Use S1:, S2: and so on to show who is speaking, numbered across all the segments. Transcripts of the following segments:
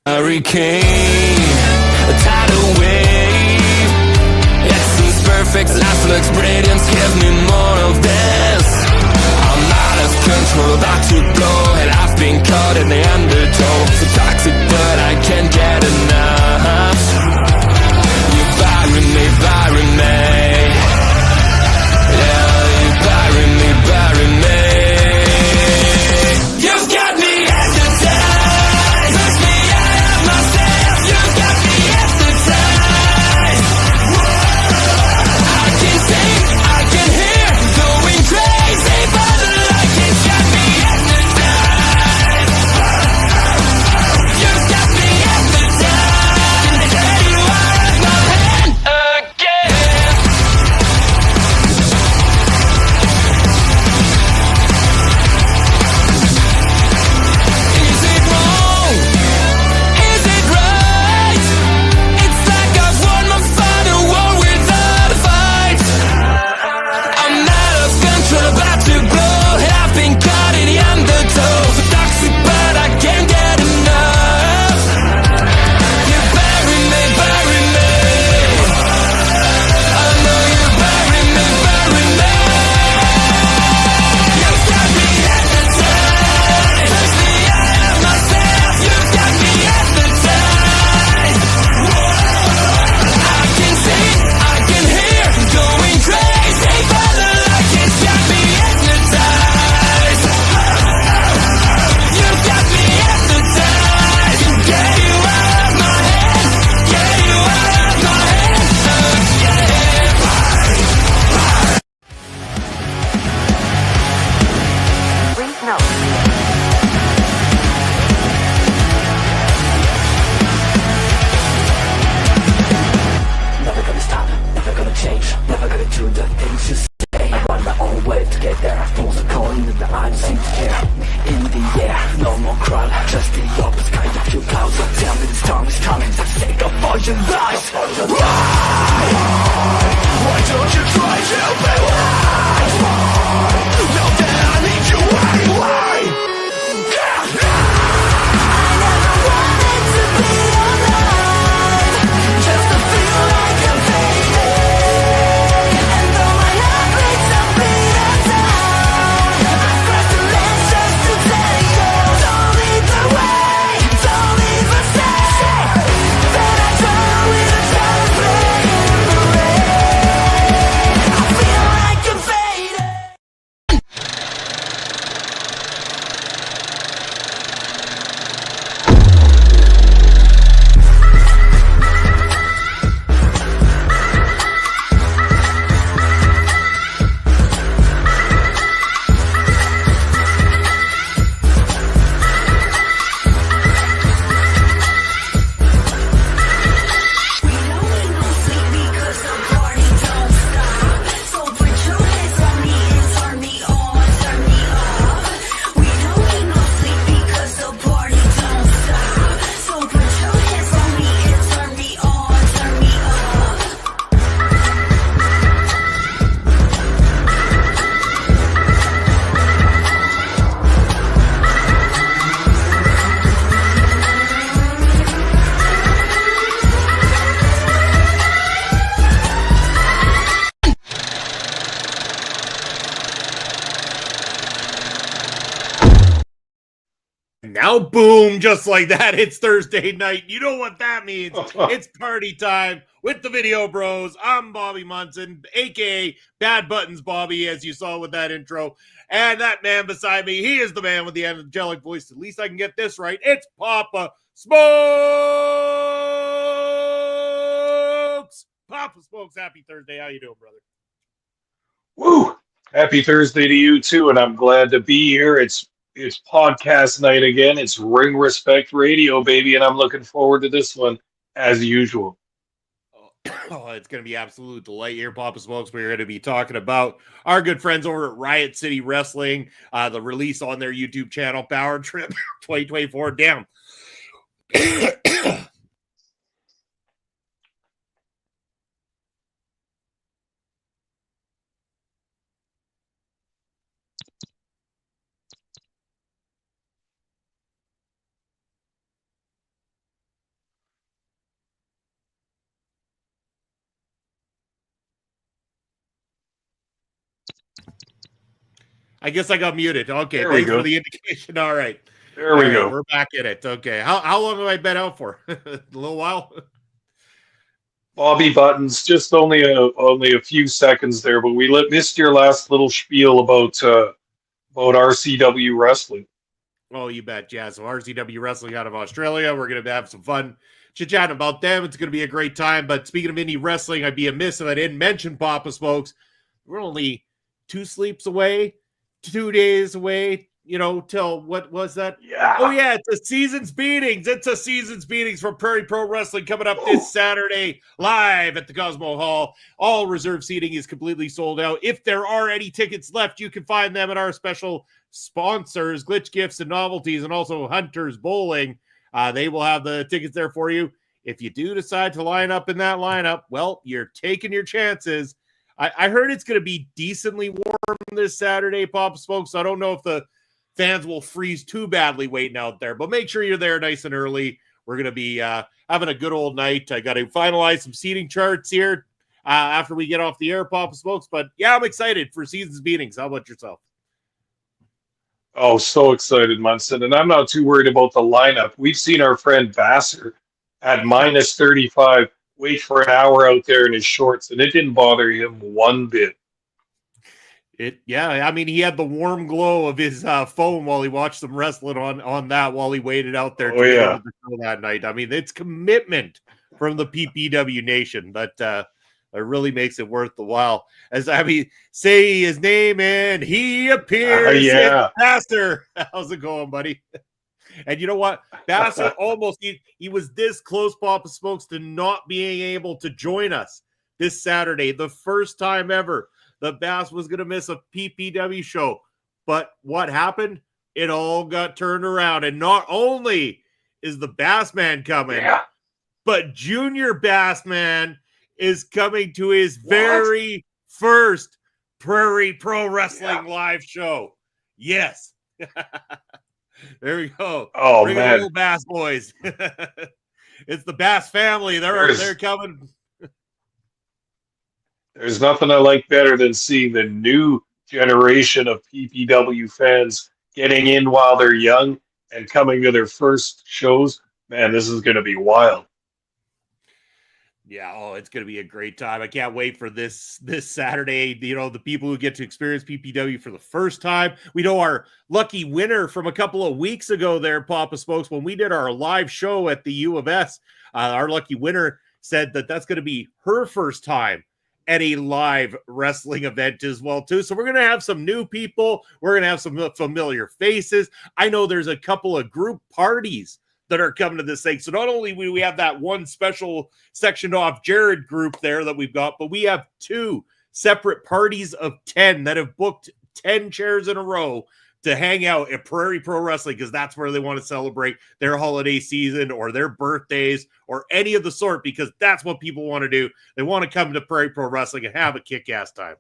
S1: Hurricane, a tidal wave. It seems perfect, life looks brilliant. Give me more of this. I'm out of control, about to blow, and I've been caught in the undertow. So toxic, but I can't get enough. You bury me, bury me. Yeah, you bury me, bury me. You've got me hypnotized. Push me out of myself. You've got me hypnotized. I can see, I can hear, going crazy, but the light has got me hypnotized. You've got me hypnotized. And get you out of my head again. Is it wrong? Is it right? It's like I've won my final war without a fight. I'm out of control, about to blow, and I've been caught in the undertow. So toxic, but I can't get enough. You bury me, bury me. I know you bury me, bury me. You've got me hypnotized. Push me out of myself. You've got me hypnotized. I can see, I can hear, going crazy, but the light has got me hypnotized. You've got me hypnotized. Get you out of my head. Get you out of my head again.
S2: Please note,
S3: Never gonna stop, never gonna change, never gonna do the things you say. I run my own way to get there. Phones are calling and the eyes seem to care. In the air, no more crowd, just the opposite kind of few clouds. So tell me this time is coming for the sake of all your lies. Why don't you try to be wise? Now that I need you anyway. I never wanted to be alive, just to feel like I'm fading. And though my heart breaks a beat at time, I press the lens just to tell you, don't lead the way, don't even say that I don't with a child playing the rain. I feel like I'm fading.
S4: We don't need no sleep because the party don't stop. So put your hands on me and turn me on, turn me off. We don't need no sleep because the party don't stop. So put your hands on me and turn me on, turn me off.
S5: Now, boom, just like that, it's Thursday night. You know what that means. It's party time with the Video Bros. I'm Bobby Munson, aka Bad Buttons Bobby, as you saw with that intro. And that man beside me, he is the man with the angelic voice. At least I can get this right. It's Papa Smokes. Papa Smokes, happy Thursday. How you doing, brother?
S6: Woo! Happy Thursday to you too, and I'm glad to be here. It's podcast night again. It's Ring Respect Radio, baby, and I'm looking forward to this one as usual.
S5: Oh, it's going to be absolute delight here, Papa Smokes. We're going to be talking about our good friends over at Riot City Wrestling, the release on their YouTube channel, Powertrip 2024. Damn. I guess I got muted. Okay,
S6: There we
S5: thanks for
S6: go.
S5: the indication. All right.
S6: There
S5: All
S6: we
S5: right,
S6: go.
S5: we're back in it. Okay. How long have I been out for? A little while?
S6: Bobby Buttons, just only a few seconds there, but we missed your last little spiel about RCW wrestling.
S5: Oh, you bet. Yeah. So RCW Wrestling out of Australia. We're going to have some fun chit-chatting about them. It's going to be a great time. But speaking of indie wrestling, I'd be amiss if I didn't mention Papa Smokes. We're only 2 sleeps away, 2 days away, till what was that?
S6: Yeah.
S5: Oh, yeah, it's a season's beatings. It's a season's beatings from Prairie Pro Wrestling coming up this Saturday live at the Cosmo Hall. All reserved seating is completely sold out. If there are any tickets left, you can find them at our special sponsors, Glitch Gifts and Novelties, and also Hunters Bowling. They will have the tickets there for you. If you do decide to line up in that lineup, well, you're taking your chances. I heard it's going to be decently warm this Saturday, Papa Smokes. So I don't know if the fans will freeze too badly waiting out there, but make sure you're there nice and early. We're going to be having a good old night. I got to finalize some seating charts here after we get off the air, Papa Smokes. But yeah, I'm excited for season's meetings. How about yourself?
S6: Oh, so excited, Munson. And I'm not too worried about the lineup. We've seen our friend Vassar at minus 35 wait for an hour out there in his shorts, and it didn't bother him one bit.
S5: I mean, he had the warm glow of his phone while he watched them wrestling on that while he waited out there
S6: Oh,
S5: to get
S6: yeah.
S5: into the show that night. I mean, it's commitment from the PPW Nation, but it really makes it worth the while. Say his name and he appears.
S6: Yeah.
S5: Pastor, how's it going, buddy? And you know what? Bassett almost he was this close, Papa Smokes, to not being able to join us this Saturday, the first time ever. The Bass was going to miss a PPW show. But what happened? It all got turned around. And not only is the Bass Man coming, but Junior Bass Man is coming to his very first Prairie Pro Wrestling live show. Yes. There we go.
S6: Oh,
S5: Bring
S6: man.
S5: it, little Bass boys. It's the Bass family. They're coming.
S6: There's nothing I like better than seeing the new generation of PPW fans getting in while they're young and coming to their first shows. Man, this is going to be wild.
S5: Yeah, it's going to be a great time. I can't wait for this Saturday. The people who get to experience PPW for the first time. We know our lucky winner from a couple of weeks ago there, Papa Smokes, when we did our live show at the U of S. Our lucky winner said that's going to be her first time at a live wrestling event as well, too. So we're going to have some new people. We're going to have some familiar faces. I know there's a couple of group parties that are coming to this thing. So not only we have that one special sectioned off Jared group there that we've got, but we have 2 separate parties of 10 that have booked 10 chairs in a row to hang out at Prairie Pro Wrestling, because that's where they want to celebrate their holiday season or their birthdays or any of the sort, because that's what people want to do. They want to come to Prairie Pro Wrestling and have a kick-ass time.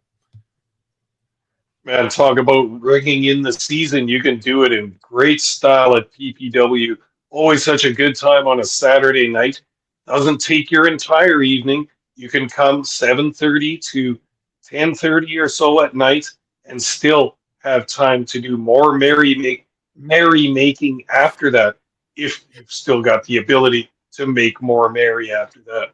S6: Man, talk about ringing in the season. You can do it in great style at PPW. Always such a good time on a Saturday night. Doesn't take your entire evening. You can come 7:30 to 10:30 or so at night and still have time to do more merry-making after that, if you've still got the ability to make more merry after that.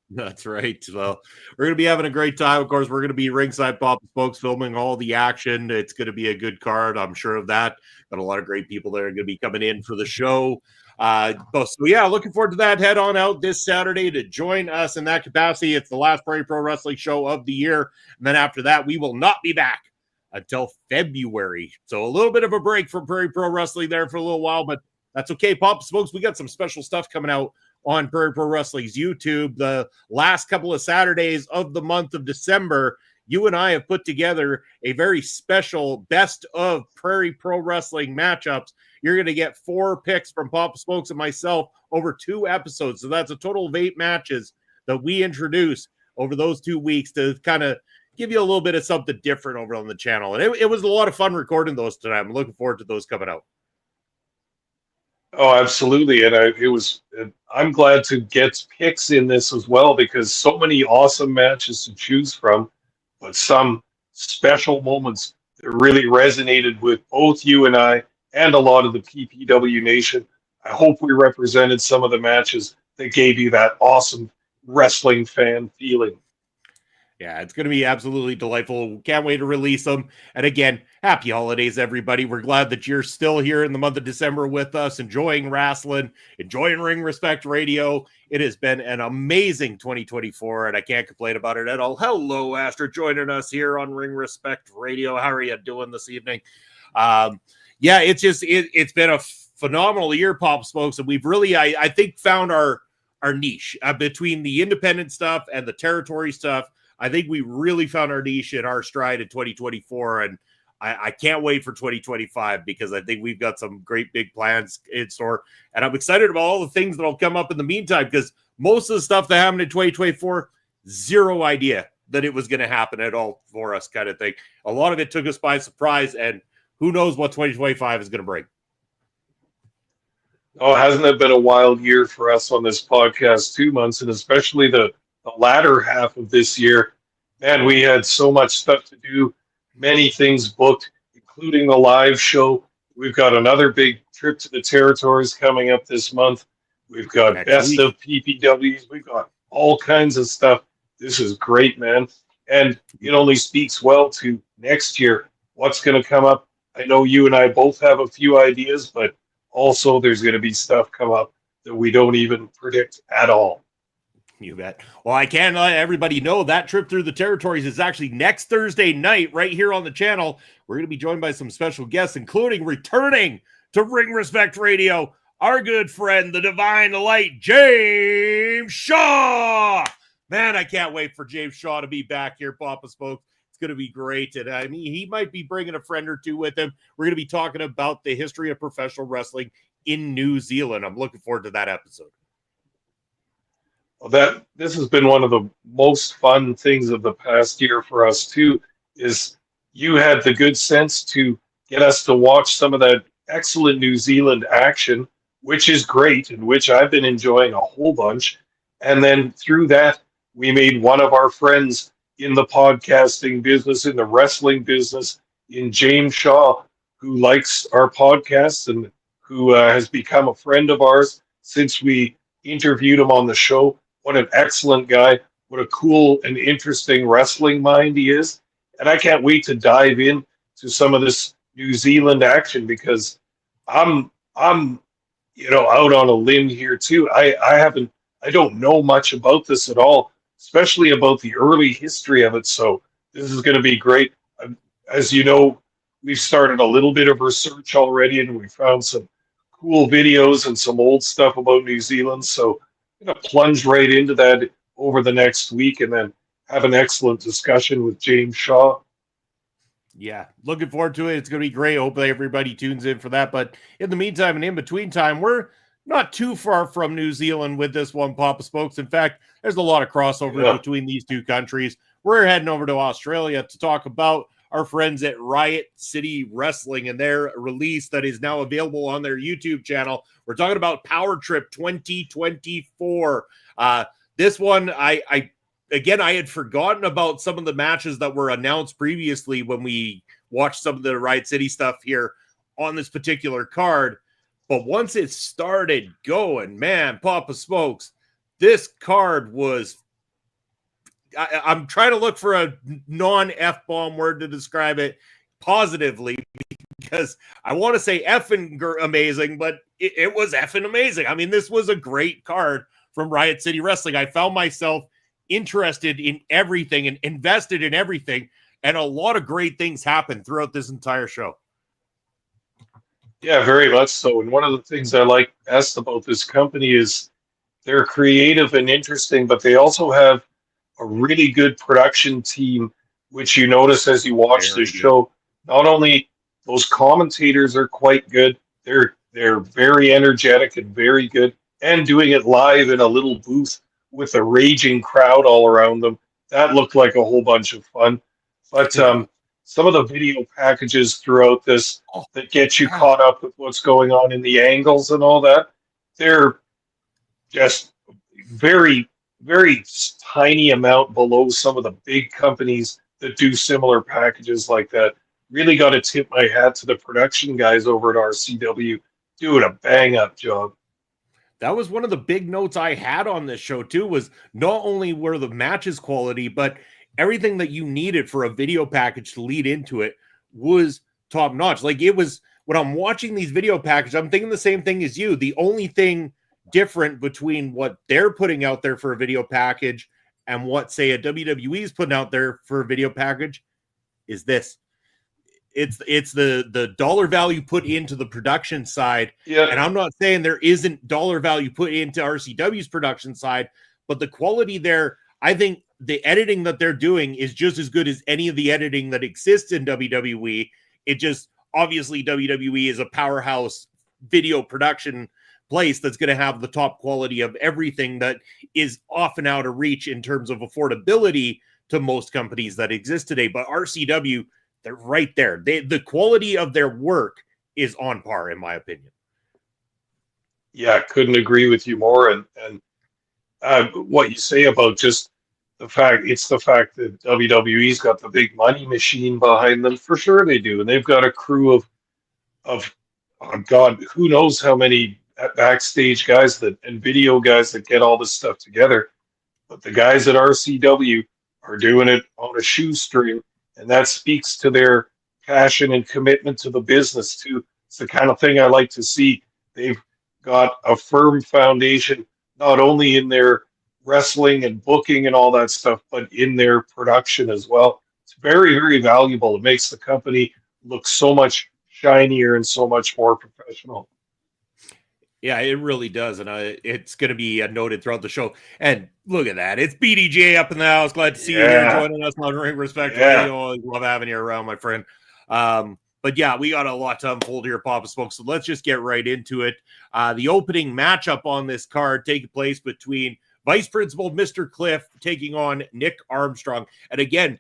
S5: That's right. Well, we're going to be having a great time. Of course, we're going to be ringside, Papa Smokes, filming all the action. It's going to be a good card. I'm sure of that. Got a lot of great people that are going to be coming in for the show. Looking forward to that. Head on out this Saturday to join us in that capacity. It's the last Prairie Pro Wrestling show of the year. And then after that, we will not be back until February. So a little bit of a break from Prairie Pro Wrestling there for a little while, but that's okay. Papa Smokes, we got some special stuff coming out on Prairie Pro Wrestling's YouTube. The last couple of Saturdays of the month of December, you and I have put together a very special best of Prairie Pro Wrestling matchups. You're going to get 4 picks from Papa Smokes and myself over 2 episodes. So that's a total of 8 matches that we introduce over those 2 weeks to kind of give you a little bit of something different over on the channel. And it was a lot of fun recording those tonight. I'm looking forward to those coming out.
S6: Oh, absolutely. And I'm glad to get picks in this as well, because so many awesome matches to choose from, but some special moments that really resonated with both you and I and a lot of the PPW Nation. I hope we represented some of the matches that gave you that awesome wrestling fan feeling.
S5: Yeah, it's going to be absolutely delightful. Can't wait to release them. And again, happy holidays, everybody. We're glad that you're still here in the month of December with us, enjoying wrestling, enjoying Ring Respect Radio. It has been an amazing 2024, and I can't complain about it at all. Hello, Astra, joining us here on Ring Respect Radio. How are you doing this evening? Yeah, it's been a phenomenal year, Pop Smokes, and we've really, I think, found our niche between the independent stuff and the territory stuff. I think we really found our niche and our stride in 2024, and I can't wait for 2025 because I think we've got some great big plans in store, and I'm excited about all the things that'll come up in the meantime because most of the stuff that happened in 2024, zero idea that it was going to happen at all for us kind of thing. A lot of it took us by surprise, and who knows what 2025 is going to bring.
S6: Oh, hasn't it been a wild year for us on this podcast, 2 months, and especially the latter half of this year? Man, we had so much stuff to do, many things booked, including the live show. We've got another big trip to the territories coming up this month. We've got
S5: Next
S6: best
S5: week.
S6: of PPWs. We've got all kinds of stuff. This is great, man. And it only speaks well to next year. What's going to come up? I know you and I both have a few ideas, but also there's going to be stuff come up that we don't even predict at all.
S5: You bet. Well, I can let everybody know that trip through the territories is actually next Thursday night right here on the channel. We're going to be joined by some special guests, including returning to Ring Respect Radio, our good friend, the Divine Light, James Shaw. Man, I can't wait for James Shaw to be back here, Papa Spoke. It's going to be great. And I mean, he might be bringing a friend or two with him. We're going to be talking about the history of professional wrestling in New Zealand. I'm looking forward to that episode.
S6: That this has been one of the most fun things of the past year for us too, is you had the good sense to get us to watch some of that excellent New Zealand action, which is great and which I've been enjoying a whole bunch. And then through that, we made one of our friends in the podcasting business, in the wrestling business, in James Shaw, who likes our podcasts and who has become a friend of ours since we interviewed him on the show. What an excellent guy. What a cool and interesting wrestling mind he is. And I can't wait to dive in to some of this New Zealand action because I'm out on a limb here too. I don't know much about this at all, especially about the early history of it. So this is going to be great. As you know, we've started a little bit of research already and we found some cool videos and some old stuff about New Zealand. So I'm going to plunge right into that over the next week and then have an excellent discussion with James Shaw.
S5: Yeah, looking forward to it. It's going to be great. Hopefully everybody tunes in for that. But in the meantime and in between time, we're not too far from New Zealand with this one, Papa Spokes. In fact, there's a lot of crossover between these two countries. We're heading over to Australia to talk about our friends at Riot City Wrestling and their release that is now available on their YouTube channel. We're talking about Powertrip 2024. This one, I had forgotten about some of the matches that were announced previously when we watched some of the Riot City stuff here on this particular card. But once it started going, man, Papa Smokes, this card was... I'm trying to look for a non-F-bomb word to describe it positively because I want to say effing amazing, but it was effing amazing. I mean, this was a great card from Riot City Wrestling. I found myself interested in everything and invested in everything, and a lot of great things happened throughout this entire show.
S6: Yeah, very much so. And one of the things I like best about this company is they're creative and interesting, but they also have a really good production team, which you notice as you watch the show. Not only those commentators are quite good, they're very energetic and very good, and doing it live in a little booth with a raging crowd all around them. That looked like a whole bunch of fun. But some of the video packages throughout this that get you caught up with what's going on in the angles and all that, they're just very, very tiny amount below some of the big companies that do similar packages like that. really got to tip my hat to the production guys over at RCW doing a bang up job.
S5: That was one of the big notes I had on this show too, was not only were the matches quality, but everything that you needed for a video package to lead into it was top notch. Like, it was, when I'm watching these video packages, I'm thinking the same thing as you. The only thing different between what they're putting out there for a video package and what, say, a WWE is putting out there for a video package is this. It's the dollar value put into the production side.
S6: Yeah.
S5: And I'm not saying there isn't dollar value put into RCW's production side, but the quality there, I think the editing that they're doing is just as good as any of the editing that exists in WWE. It just, obviously WWE is a powerhouse video production place that's going to have the top quality of everything that is often out of reach in terms of affordability to most companies that exist today. But RCW, they're right there. The quality of their work is on par, in my opinion.
S6: Yeah, couldn't agree with you more. And what you say about just the fact that WWE's got the big money machine behind them, for sure they do, and they've got a crew of oh God, who knows how many backstage guys and video guys that get all this stuff together. But the guys at RCW are doing it on a shoestring, and that speaks to their passion and commitment to the business too. It's the kind of thing I like to see. They've got a firm foundation, not only in their wrestling and booking and all that stuff, but in their production as well. It's very, very valuable. It makes the company look so much shinier and so much more professional.
S5: Yeah, it really does. And it's going to be noted throughout the show. And look at that. It's BDJ up in the house. Glad to see you here joining us on Ring Respect Radio. Love having you around, my friend. But yeah, we got a lot to unfold here, Papa Smoke. So let's just get right into it. The opening matchup on this card taking place between Vice Principal Mr. Cliff taking on Nick Armstrong. And again,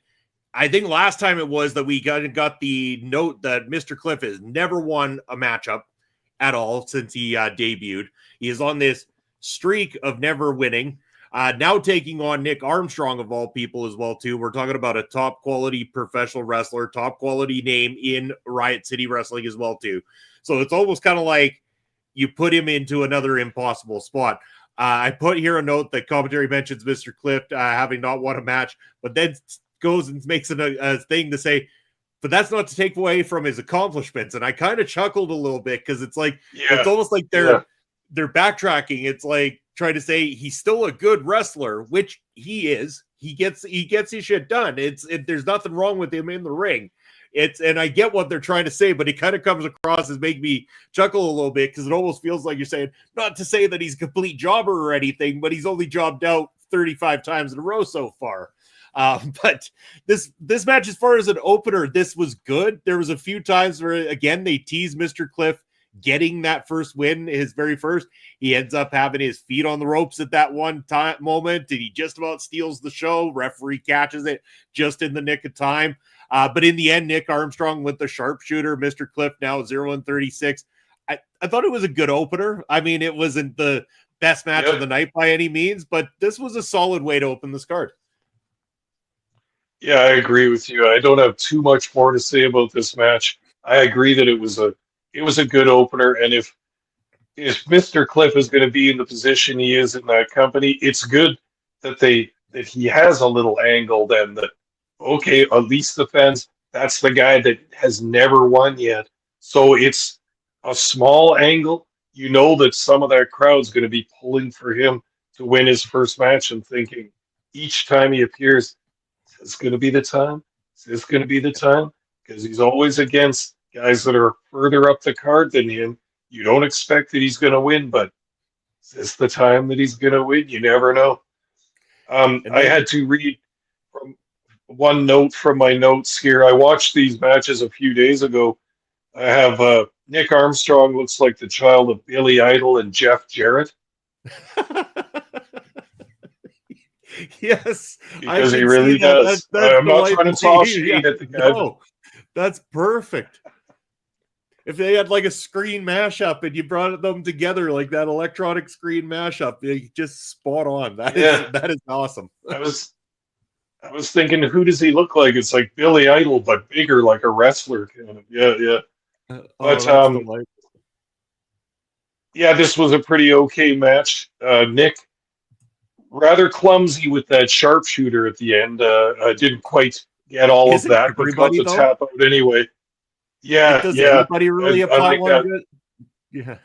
S5: I think last time it was that we got the note that Mr. Cliff has never won a matchup at all since he debuted. He is on this streak of never winning. Now taking on Nick Armstrong, of all people, as well, too. We're talking about a top-quality professional wrestler, top-quality name in Riot City Wrestling as well, too. So it's almost kind of like you put him into another impossible spot. I put here a note that commentary mentions Mr. Cliff having not won a match, but then goes and makes a thing to say, but that's not to take away from his accomplishments. And I kind of chuckled a little bit because it's like, it's almost like they're backtracking. It's like trying to say he's still a good wrestler, which he is. He gets his shit done. There's nothing wrong with him in the ring. And I get what they're trying to say, but it kind of comes across as making me chuckle a little bit because it almost feels like you're saying, not to say that he's a complete jobber or anything, but he's only jobbed out 35 times in a row so far. But this match, as far as an opener, this was good. There was a few times where, again, they teased Mr. Cliff getting that first win, his very first. He ends up having his feet on the ropes at that one moment, and he just about steals the show. Referee catches it just in the nick of time. But in the end, Nick Armstrong with the sharpshooter, Mr. Cliff now 0-36. I thought it was a good opener. I mean, it wasn't the best match of the night by any means, but this was a solid way to open this card.
S6: Yeah, I agree with you. I don't have too much more to say about this match. I agree that it was a good opener, and if Mr. Cliff is going to be in the position he is in that company, it's good that he has a little angle then that, okay, at least the fans, that's the guy that has never won yet. So it's a small angle. You know that some of that crowd's going to be pulling for him to win his first match and thinking each time he appears, is this going to be the time? Is this going to be the time? Because he's always against guys that are further up the card than him. You don't expect that he's going to win, but is this the time that he's going to win? You never know. I had to read from one note from my notes here. I watched these matches a few days ago. I have Nick Armstrong looks like the child of Billy Idol and Jeff Jarrett.
S5: Yes,
S6: because he really does. I'm not trying to toss shade at the guy.
S5: No, that's perfect. If they had like a screen mashup and you brought them together like that electronic screen mashup, they just spot on. That is awesome.
S6: I was thinking, who does he look like? It's like Billy Idol, but bigger, like a wrestler kind of. Yeah, yeah.
S5: Oh,
S6: But
S5: that's delightful.
S6: yeah, this was a pretty okay match. Nick, rather clumsy with that sharpshooter at the end. I didn't quite get all of
S5: Isn't
S6: that, but got
S5: everybody
S6: the
S5: though?
S6: tap out anyway.
S5: Like,
S6: Yeah,
S5: does
S6: yeah.
S5: everybody really
S6: I
S5: apply
S6: like
S5: one
S6: that.
S5: good? Yeah.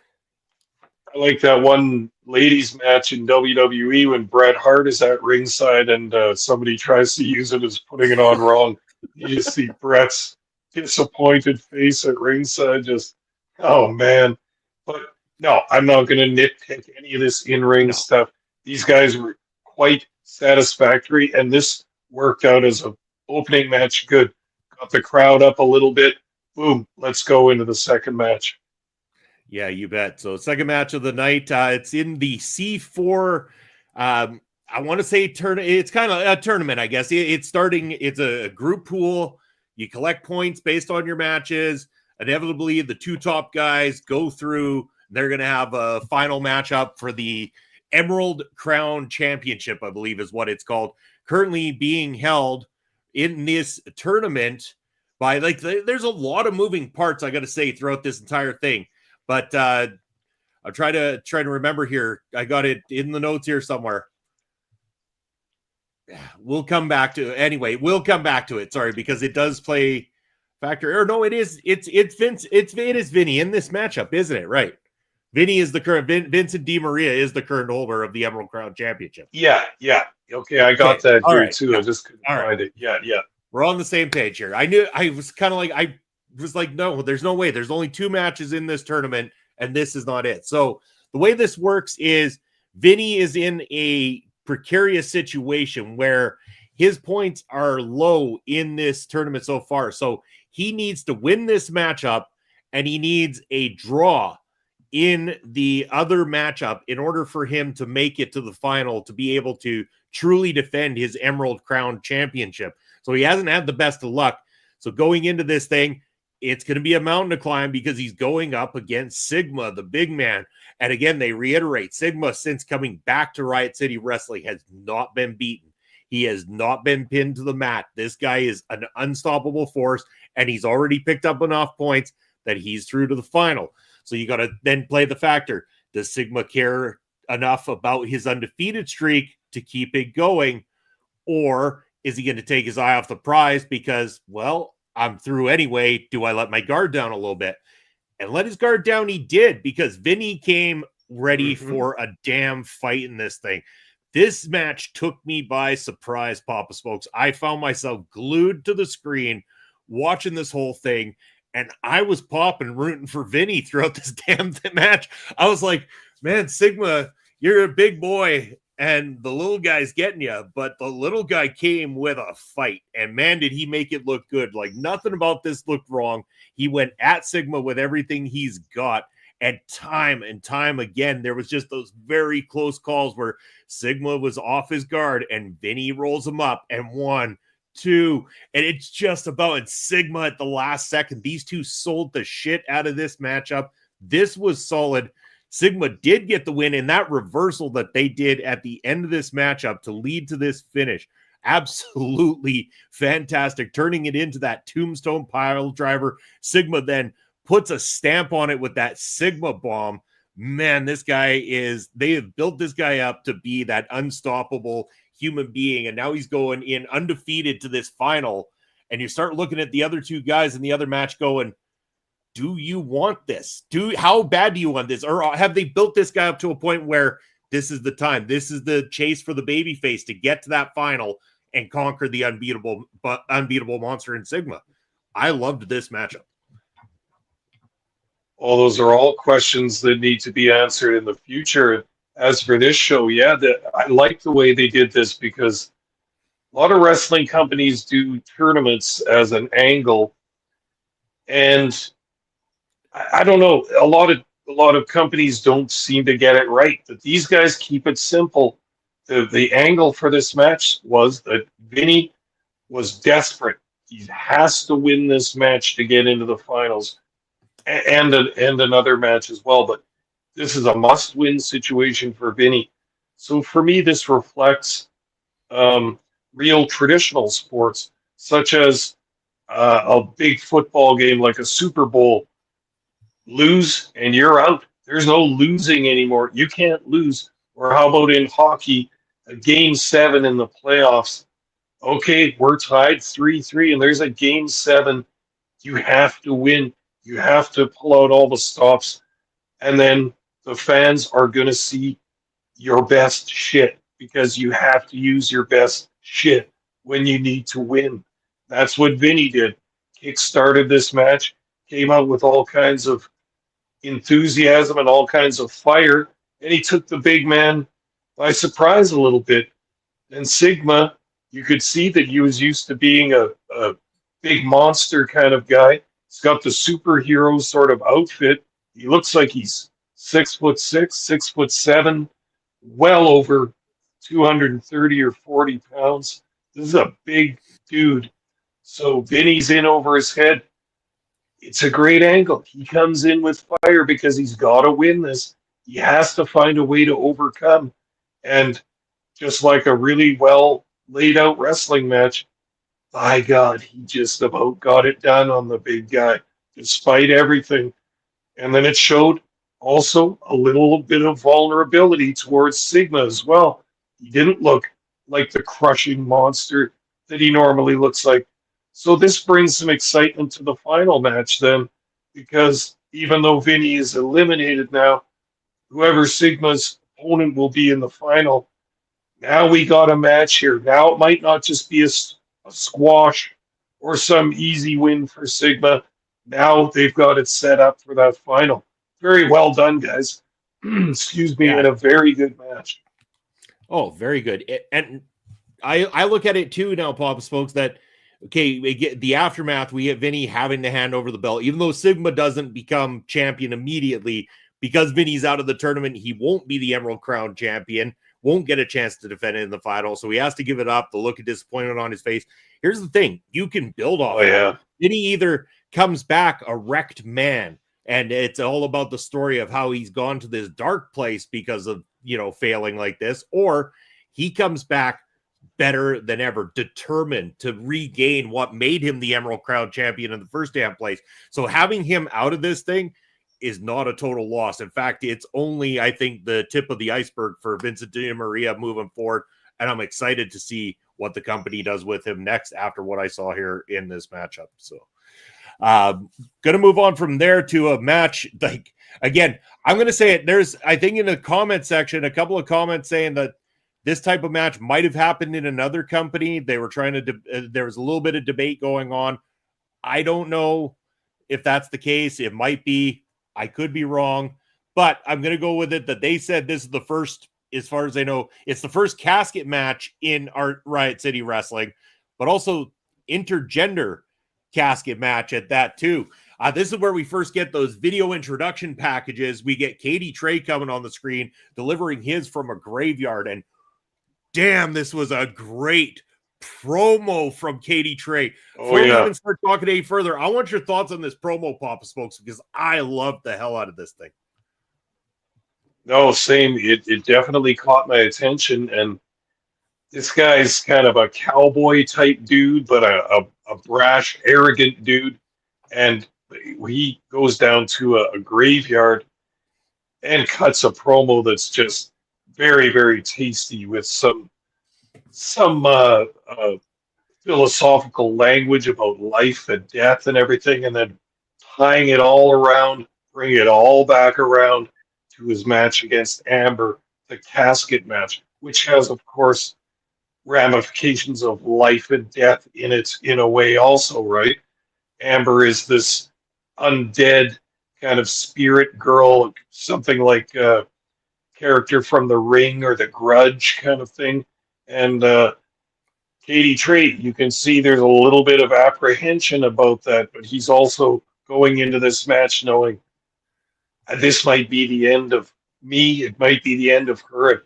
S6: I like that one ladies match in WWE when Bret Hart is at ringside and somebody tries to use it as putting it on wrong. You just see Bret's disappointed face at ringside. Just, oh man. But no, I'm not going to nitpick any of this in-ring
S5: No.
S6: stuff. These guys were quite satisfactory, and this worked out as a opening match. Good. Got the crowd up a little bit. Boom. Let's go into the second match.
S5: Yeah, you bet. So second match of the night. It's in the C4. I want to say it's kind of a tournament, I guess. It's starting, it's a group pool. You collect points based on your matches. Inevitably, the two top guys go through. They're going to have a final matchup for the Emerald Crown Championship, I believe is what it's called. Currently being held in this tournament by, like, there's a lot of moving parts, I got to say, throughout this entire thing. But I'll try to remember here. I got it in the notes here somewhere. We'll come back to it. Anyway, we'll come back to it. Sorry, because it does play factor. Or no, it is Vince. It is Vinny in this matchup, isn't it? Right. Vinny is the current Vincent DiMaria is the current holder of the Emerald Crown Championship.
S6: Yeah, yeah. Okay, I got that
S5: All
S6: here
S5: right.
S6: too.
S5: Yeah.
S6: I just couldn't
S5: All
S6: find
S5: right.
S6: it. Yeah, yeah.
S5: We're on the same page here. I was kind of like, I was like, no, there's no way. There's only two matches in this tournament, and this is not it. So the way this works is Vinny is in a precarious situation where his points are low in this tournament so far. So he needs to win this matchup, and he needs a draw in the other matchup in order for him to make it to the final, to be able to truly defend his Emerald Crown Championship. So he hasn't had the best of luck. So going into this thing, it's going to be a mountain to climb because he's going up against Sigma, the big man. And again, they reiterate, Sigma, since coming back to Riot City Wrestling, has not been beaten. He has not been pinned to the mat. This guy is an unstoppable force, and he's already picked up enough points that he's through to the final. So you got to then play the factor. Does Sigma care enough about his undefeated streak to keep it going? Or is he going to take his eye off the prize because, well, I'm through anyway. Do I let my guard down a little bit? And let his guard down he did, because Vinny came ready for a damn fight in this thing. This match took me by surprise, Papa Smokes. I found myself glued to the screen watching this whole thing, and I was popping, rooting for Vinny throughout this damn match. I was like, man, Sigma, you're a big boy, and the little guy's getting you, but the little guy came with a fight, and man, did he make it look good. Like, nothing about this looked wrong. He went at Sigma with everything he's got, and time again, there was just those very close calls where Sigma was off his guard, and Vinny rolls him up, and 1, 2, and it's just about, and Sigma at the last second, these two sold the shit out of this matchup. This was solid. Sigma did get the win, and that reversal that they did at the end of this matchup to lead to this finish, absolutely fantastic, turning it into that tombstone pile driver. Sigma then puts a stamp on it with that Sigma bomb. Man, this guy they have built this guy up to be that unstoppable human being, and now he's going in undefeated to this final, and you start looking at the other two guys in the other match going, do you want this? How bad do you want this? Or have they built this guy up to a point where this is the time? This is the chase for the babyface to get to that final and conquer the unbeatable monster in Sigma. I loved this matchup.
S6: All those are all questions that need to be answered in the future. As for this show, yeah, I like the way they did this, because a lot of wrestling companies do tournaments as an angle, and I don't know, a lot of companies don't seem to get it right, but these guys keep it simple. The angle for this match was that Vinny was desperate. He has to win this match to get into the finals, and another match as well. But this is a must-win situation for Vinny. So for me, this reflects real traditional sports, such as a big football game like a Super Bowl. Lose and you're out. There's no losing anymore. You can't lose. Or how about in hockey, a game 7 in the playoffs? Okay, we're tied 3-3, and there's a game 7. You have to win. You have to pull out all the stops, and then the fans are going to see your best shit because you have to use your best shit when you need to win. That's what Vinny did. Kick started this match, came out with all kinds of enthusiasm and all kinds of fire, and he took the big man by surprise a little bit. And Sigma, you could see that he was used to being a big monster kind of guy. He's got the superhero sort of outfit. He looks like he's 6'6", 6'7", well over 230 or 40 pounds. This is a big dude. So Vinny's in over his head. It's a great angle. He comes in with fire because he's got to win this. He has to find a way to overcome. And just like a really well laid out wrestling match, by God, he just about got it done on the big guy, despite everything. And then it showed also a little bit of vulnerability towards Sigma as well. He didn't look like the crushing monster that he normally looks like. So this brings some excitement to the final match then, because even though Vinny is eliminated now, whoever Sigma's opponent will be in the final, now we got a match here. Now it might not just be a squash or some easy win for Sigma. Now they've got it set up for that final. Very well done, guys. Excuse me, and a very good match.
S5: Oh, very good. And I look at it too now, Pop Smokes, that okay, we get the aftermath, we get Vinny having to hand over the belt, even though Sigma doesn't become champion immediately, because Vinny's out of the tournament, he won't be the Emerald Crown champion, won't get a chance to defend it in the final, so he has to give it up, the look of disappointment on his face. Here's the thing, you can build off that. Vinny either comes back a wrecked man, and it's all about the story of how he's gone to this dark place because of, failing like this, or he comes back better than ever, determined to regain what made him the Emerald Crown champion in the first damn place. So having him out of this thing is not a total loss. In fact, it's only, I think, the tip of the iceberg for Vincent Di Maria moving forward. And I'm excited to see what the company does with him next after what I saw here in this matchup. So gonna move on from there to a match. Like, again, I'm gonna say it. There's, I think, in the comment section, a couple of comments saying that this type of match might have happened in another company. They were trying to, there was a little bit of debate going on. I don't know if that's the case. It might be. I could be wrong, but I'm going to go with it that they said this is the first, as far as I know, it's the first casket match in our Riot City Wrestling, but also intergender casket match at that too. This is where we first get those video introduction packages. We get Katie Trey coming on the screen, delivering his from a graveyard, and damn, this was a great promo from Katie Trey. Before we even start talking any further, I want your thoughts on this promo, Papa Smokes, because I love the hell out of this thing.
S6: No, same. It definitely caught my attention, and this guy's kind of a cowboy type dude, but a brash, arrogant dude, and he goes down to a graveyard and cuts a promo that's just very, very tasty with some philosophical language about life and death and everything, and then tying it all around, bring it all back around to his match against Amber, the casket match, which has, of course, ramifications of life and death in it in a way also, right? Amber is this undead kind of spirit girl, something like character from The Ring or The Grudge kind of thing. And Katie Trey, you can see there's a little bit of apprehension about that, but he's also going into this match knowing this might be the end of me, it might be the end of her.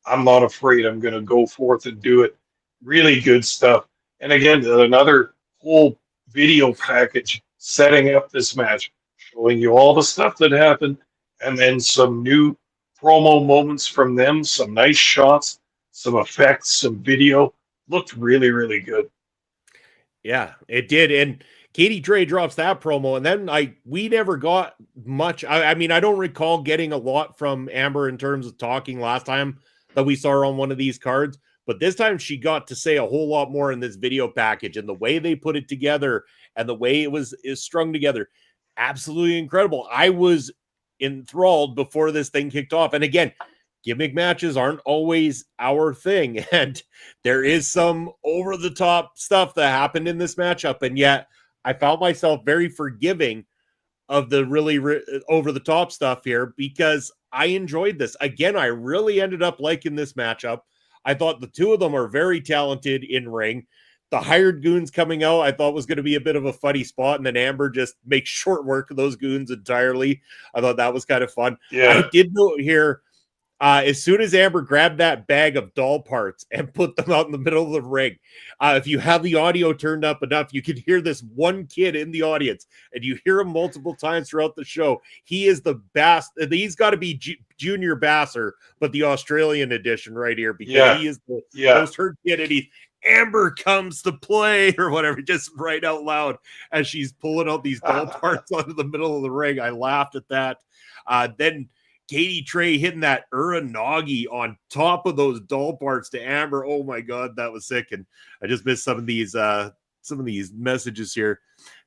S6: I'm not afraid. I'm going to go forth and do it. Really good stuff. And again, another whole video package setting up this match, showing you all the stuff that happened, and then some new promo moments from them, some nice shots, some effects, some video. looked really, really good.
S5: Yeah, it did. And Katie Trey drops that promo, and then we never got much. I mean, I don't recall getting a lot from Amber in terms of talking last time that we saw her on one of these cards, but this time she got to say a whole lot more in this video package, and the way they put it together and the way is strung together, absolutely incredible. I was enthralled before this thing kicked off. And again, gimmick matches aren't always our thing, and there is some over the top stuff that happened in this matchup, and yet I found myself very forgiving of the really over the top stuff here because I enjoyed this. Again, I really ended up liking this matchup. I thought the two of them are very talented in ring. The hired goons coming out, I thought was going to be a bit of a funny spot, and then Amber just makes short work of those goons entirely. I thought that was kind of fun.
S6: Yeah.
S5: I did note here, as soon as Amber grabbed that bag of doll parts and put them out in the middle of the ring, if you have the audio turned up enough, you can hear this one kid in the audience, and you hear him multiple times throughout the show. He is the best. He's got to be Junior Basser, but the Australian edition right here, because he is the most heard kid, and he's Amber comes to play or whatever, just right out loud as she's pulling out these doll parts onto the middle of the ring. I laughed at that. Then Katie Trey hitting that Uranagi on top of those doll parts to Amber. Oh my God, that was sick. And I just missed some of these messages here.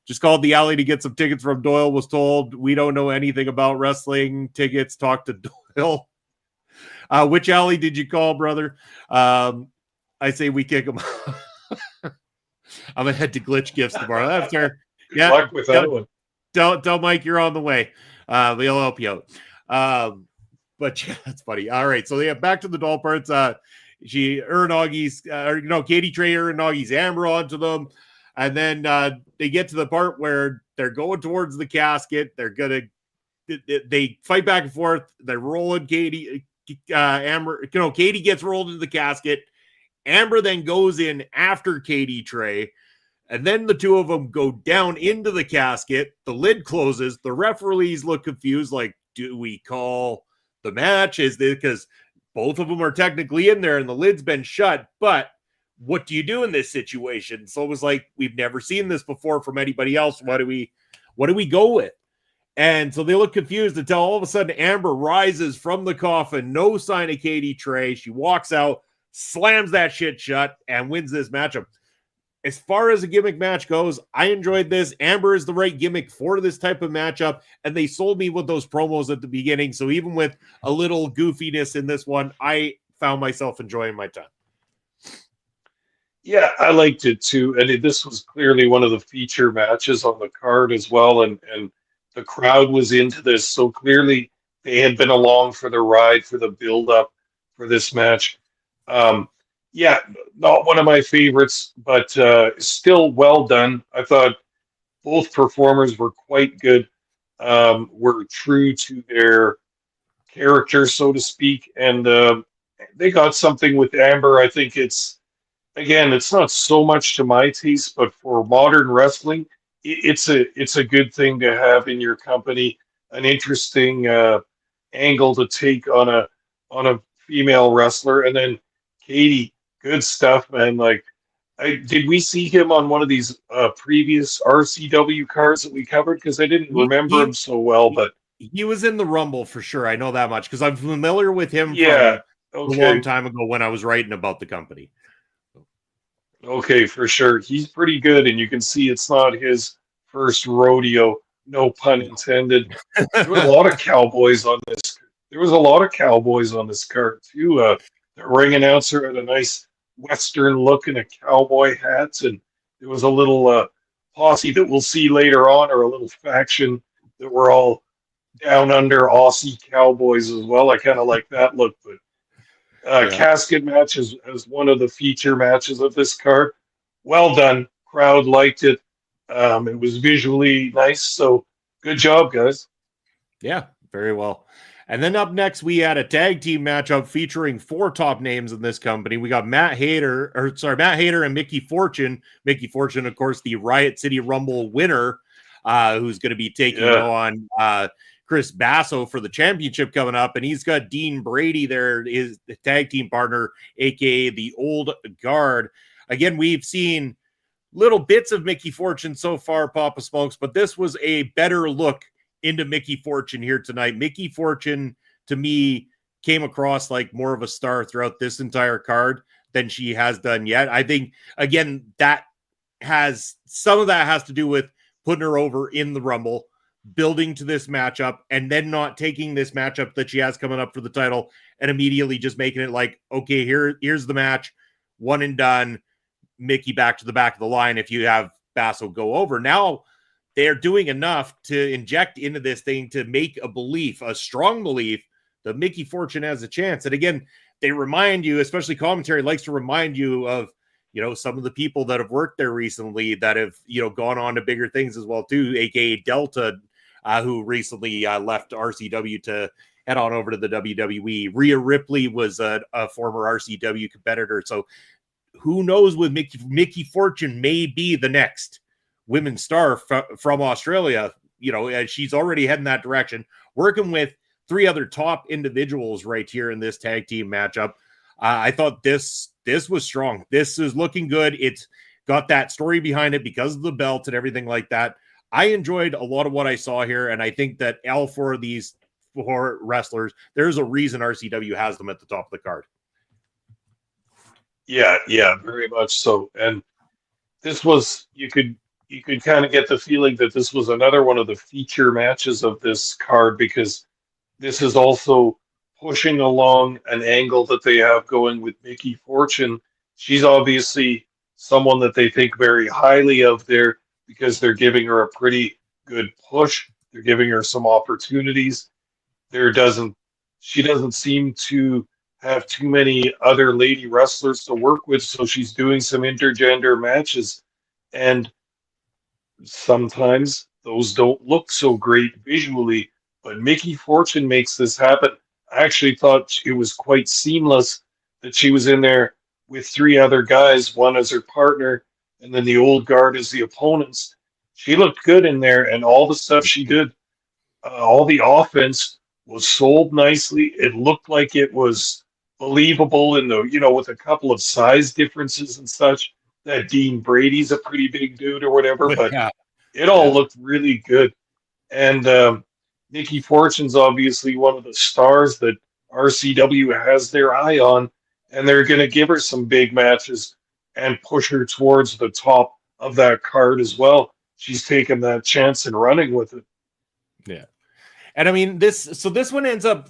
S5: Just called the alley to get some tickets from Doyle. Was told we don't know anything about wrestling tickets. Talk to Doyle. Which alley did you call, brother? I say we kick him. I'm gonna head to Glitch Gifts tomorrow. That's fair.
S6: Good luck with that one.
S5: Tell Mike you're on the way. We'll help you out. But yeah, that's funny. All right, so yeah, back to the doll parts. Katie Trey Uranagi's Amber onto them, and then they get to the part where they're going towards the casket. They fight back and forth. They're rolling Katie. Amber, Katie gets rolled into the casket. Amber then goes in after Katie Trey, and then the two of them go down into the casket. The lid closes. The referees look confused, like, do we call the match? Is this because both of them are technically in there and the lid's been shut? But what do you do in this situation? So it was like, we've never seen this before from anybody else. What do we go with? And so they look confused until all of a sudden Amber rises from the coffin. No sign of Katie Trey. She walks out, slams that shit shut, and wins this matchup. As far as a gimmick match goes, I enjoyed this. Amber is the right gimmick for this type of matchup, and they sold me with those promos at the beginning. So even with a little goofiness in this one, I found myself enjoying my time.
S6: Yeah, I liked it too. And this was clearly one of the feature matches on the card as well. And the crowd was into this. So clearly they had been along for the ride, for the build-up for this match. Yeah, not one of my favorites, but still well done. I thought both performers were quite good, were true to their character, so to speak, and they got something with Amber. I think it's not so much to my taste, but for modern wrestling, it's a good thing to have in your company, an interesting angle to take on a female wrestler, and then Katie. Good stuff, man. Like, did we see him on one of these previous RCW cards that we covered? Because I didn't remember him so well, but
S5: he was in the Rumble for sure. I know that much because I'm familiar with him
S6: from
S5: a long time ago when I was writing about the company.
S6: Okay, for sure. He's pretty good, and you can see it's not his first rodeo, no pun intended. There was a lot of cowboys on this. There was a lot of cowboys on this card, too. The ring announcer had a nice Western look in a cowboy hat, and there was a little posse that we'll see later on, or a little faction that were all down under Aussie cowboys as well. I kind of like that look, but casket match is one of the feature matches of this card. Well done. Crowd liked it. It was visually nice, so good job, guys.
S5: Yeah, very well. And then up next, we had a tag team matchup featuring 4 top names in this company. We got Matt Hayter and Mickey Fortune. Mickey Fortune, of course, the Riot City Rumble winner, who's going to be taking on Chris Basso for the championship coming up. And he's got Dean Brady there, his tag team partner, aka the Old Guard. again, we've seen little bits of Mickey Fortune so far, Papa Smokes, but this was a better look into Mickey Fortune here tonight. Mickey Fortune, to me, came across like more of a star throughout this entire card than she has done yet. I think, again, that has some of that has to do with putting her over in the Rumble, building to this matchup, and then not taking this matchup that she has coming up for the title and immediately just making it like, okay, here's the match, one and done, Mickey back to the back of the line if you have Basso go over. Now they're doing enough to inject into this thing to make a belief, a strong belief, that Mickey Fortune has a chance. And again, they remind you, especially commentary likes to remind you of, some of the people that have worked there recently that have, gone on to bigger things as well too, aka Delta, who recently left RCW to head on over to the WWE. Rhea Ripley was a former RCW competitor. So who knows with Mickey Fortune may be the next women's star from Australia. She's already heading that direction, working with 3 other top individuals right here in this tag team matchup. I thought this was strong. This is looking good. It's got that story behind it because of the belt and everything like that. I enjoyed a lot of what I saw here, and I think that all 4 of these 4 wrestlers, there's a reason RCW has them at the top of the card.
S6: Yeah, very much so. And this was, you could kind of get the feeling that this was another one of the feature matches of this card, because this is also pushing along an angle that they have going with Mickey Fortune. She's obviously someone that they think very highly of there because they're giving her a pretty good push. They're giving her some opportunities. She doesn't seem to have too many other lady wrestlers to work with, so she's doing some intergender matches, and sometimes those don't look so great visually, but Mickey Fortune makes this happen. I actually thought it was quite seamless that she was in there with 3 other guys, one as her partner, and then the old guard as the opponents. She looked good in there, and all the stuff she did, all the offense was sold nicely. It looked like it was believable in the, with a couple of size differences and such, that Dean Brady's a pretty big dude or whatever, but it all looked really good. And Nikki Fortune's obviously one of the stars that RCW has their eye on, and they're going to give her some big matches and push her towards the top of that card as well. She's taken that chance and running with it.
S5: Yeah. And I mean, this one ends up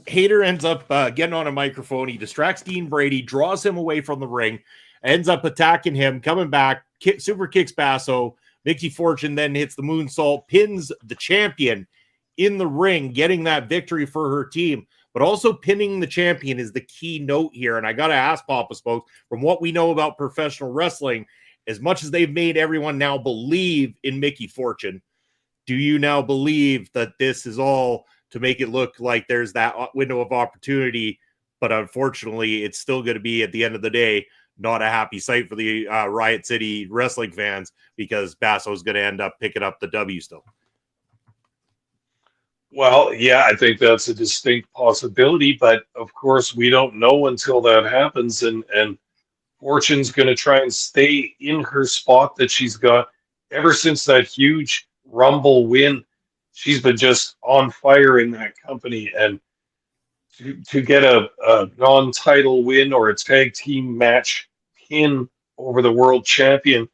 S5: Hayter ends up getting on a microphone. He distracts Dean Brady, draws him away from the ring, ends up attacking him, coming back, super kicks Basso. Mickey Fortune then hits the moonsault, pins the champion in the ring, getting that victory for her team. But also pinning the champion is the key note here. And I got to ask Papa Smokes, from what we know about professional wrestling, as much as they've made everyone now believe in Mickey Fortune, do you now believe that this is all to make it look like there's that window of opportunity? But unfortunately, it's still going to be, at the end of the day, not a happy sight for the Riot City wrestling fans, because Basso is going to end up picking up the W still.
S6: Well, yeah, I think that's a distinct possibility, but of course we don't know until that happens, and Fortune's going to try and stay in her spot that she's got ever since that huge Rumble win. She's been just on fire in that company, and to get a non-title win or a tag team match pin over the world champion,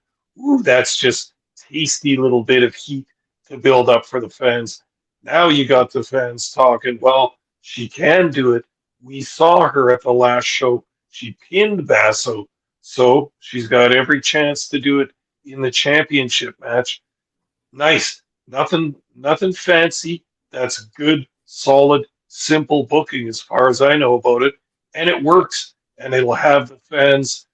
S6: that's just tasty little bit of heat to build up for the fans. Now you got the fans talking, well, she can do it. We saw her at the last show. She pinned Basso, so she's got every chance to do it in the championship match. Nice. Nothing fancy. That's good, solid, simple booking as far as I know about it. And it works. And it'll have the fans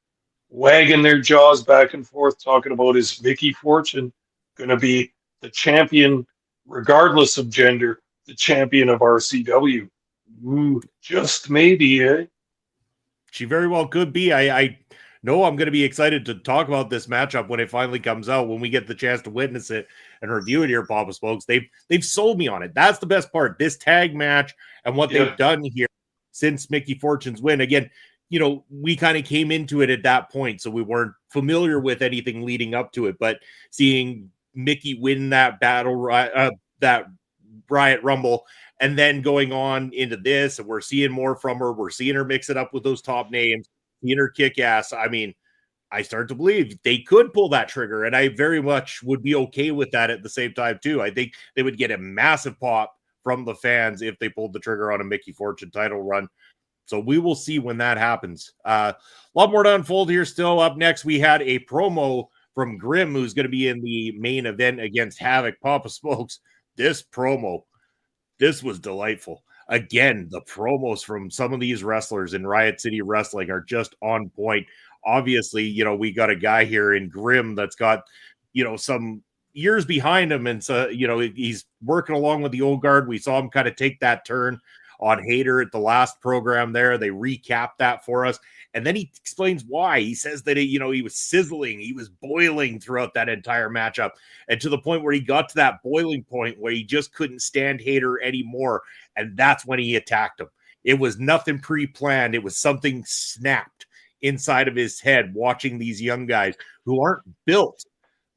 S6: wagging their jaws back and forth talking about, is Mickey Fortune going to be the champion, regardless of gender, the champion of RCW? Just maybe, eh?
S5: She very well could be. I know I'm going to be excited to talk about this matchup when it finally comes out, when we get the chance to witness it and review it here, Papa Smokes. They've sold me on it. That's the best part. This tag match and what they've done here since Mickey Fortune's win. Again, we kind of came into it at that point, so we weren't familiar with anything leading up to it. But seeing Mickey win that that Riot Rumble, and then going on into this, and we're seeing more from her. We're seeing her mix it up with those top names, seeing her kick ass. I mean, I start to believe they could pull that trigger, and I very much would be okay with that at the same time too. I think they would get a massive pop from the fans if they pulled the trigger on a Mickey Fortune title run. So we will see when that happens. A lot more to unfold here still. Up next, we had a promo from Grimm, who's going to be in the main event against Havoc. Papa Smokes, this promo, this was delightful. Again, the promos from some of these wrestlers in Riot City Wrestling are just on point. Obviously, we got a guy here in Grimm that's got, some years behind him. And so, he's working along with the old guard. We saw him kind of take that turn on Hater at the last program there. They recapped that for us. And then he explains why. He says that, he was sizzling. He was boiling throughout that entire matchup. And to the point where he got to that boiling point where he just couldn't stand Hater anymore. And that's when he attacked him. It was nothing pre-planned. It was something snapped inside of his head, watching these young guys who aren't built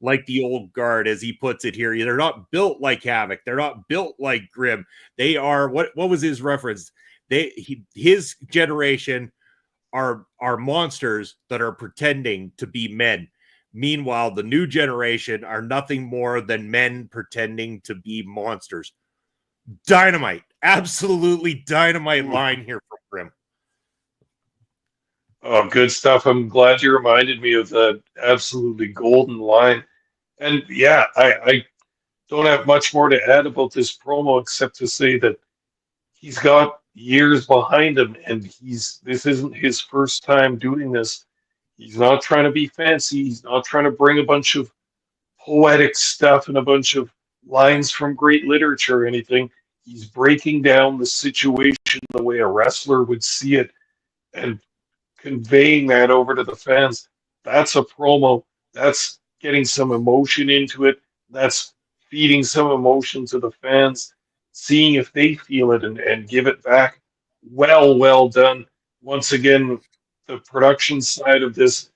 S5: like the old guard, as he puts it here. They're not built like Havoc. They're not built like Grimm. They are, what was his reference? His generation are monsters that are pretending to be men. Meanwhile, the new generation are nothing more than men pretending to be monsters. Dynamite. Absolutely dynamite line here from Grimm.
S6: Oh, good stuff. I'm glad you reminded me of that absolutely golden line. And yeah, I don't have much more to add about this promo except to say that he's got years behind him, and this isn't his first time doing this. He's not trying to be fancy. He's not trying to bring a bunch of poetic stuff and a bunch of lines from great literature or anything. He's breaking down the situation the way a wrestler would see it and conveying that over to the fans. That's a promo. That's getting some emotion into it. That's feeding some emotion to the fans, seeing if they feel it and give it back. Well done. Once again, the production side of this,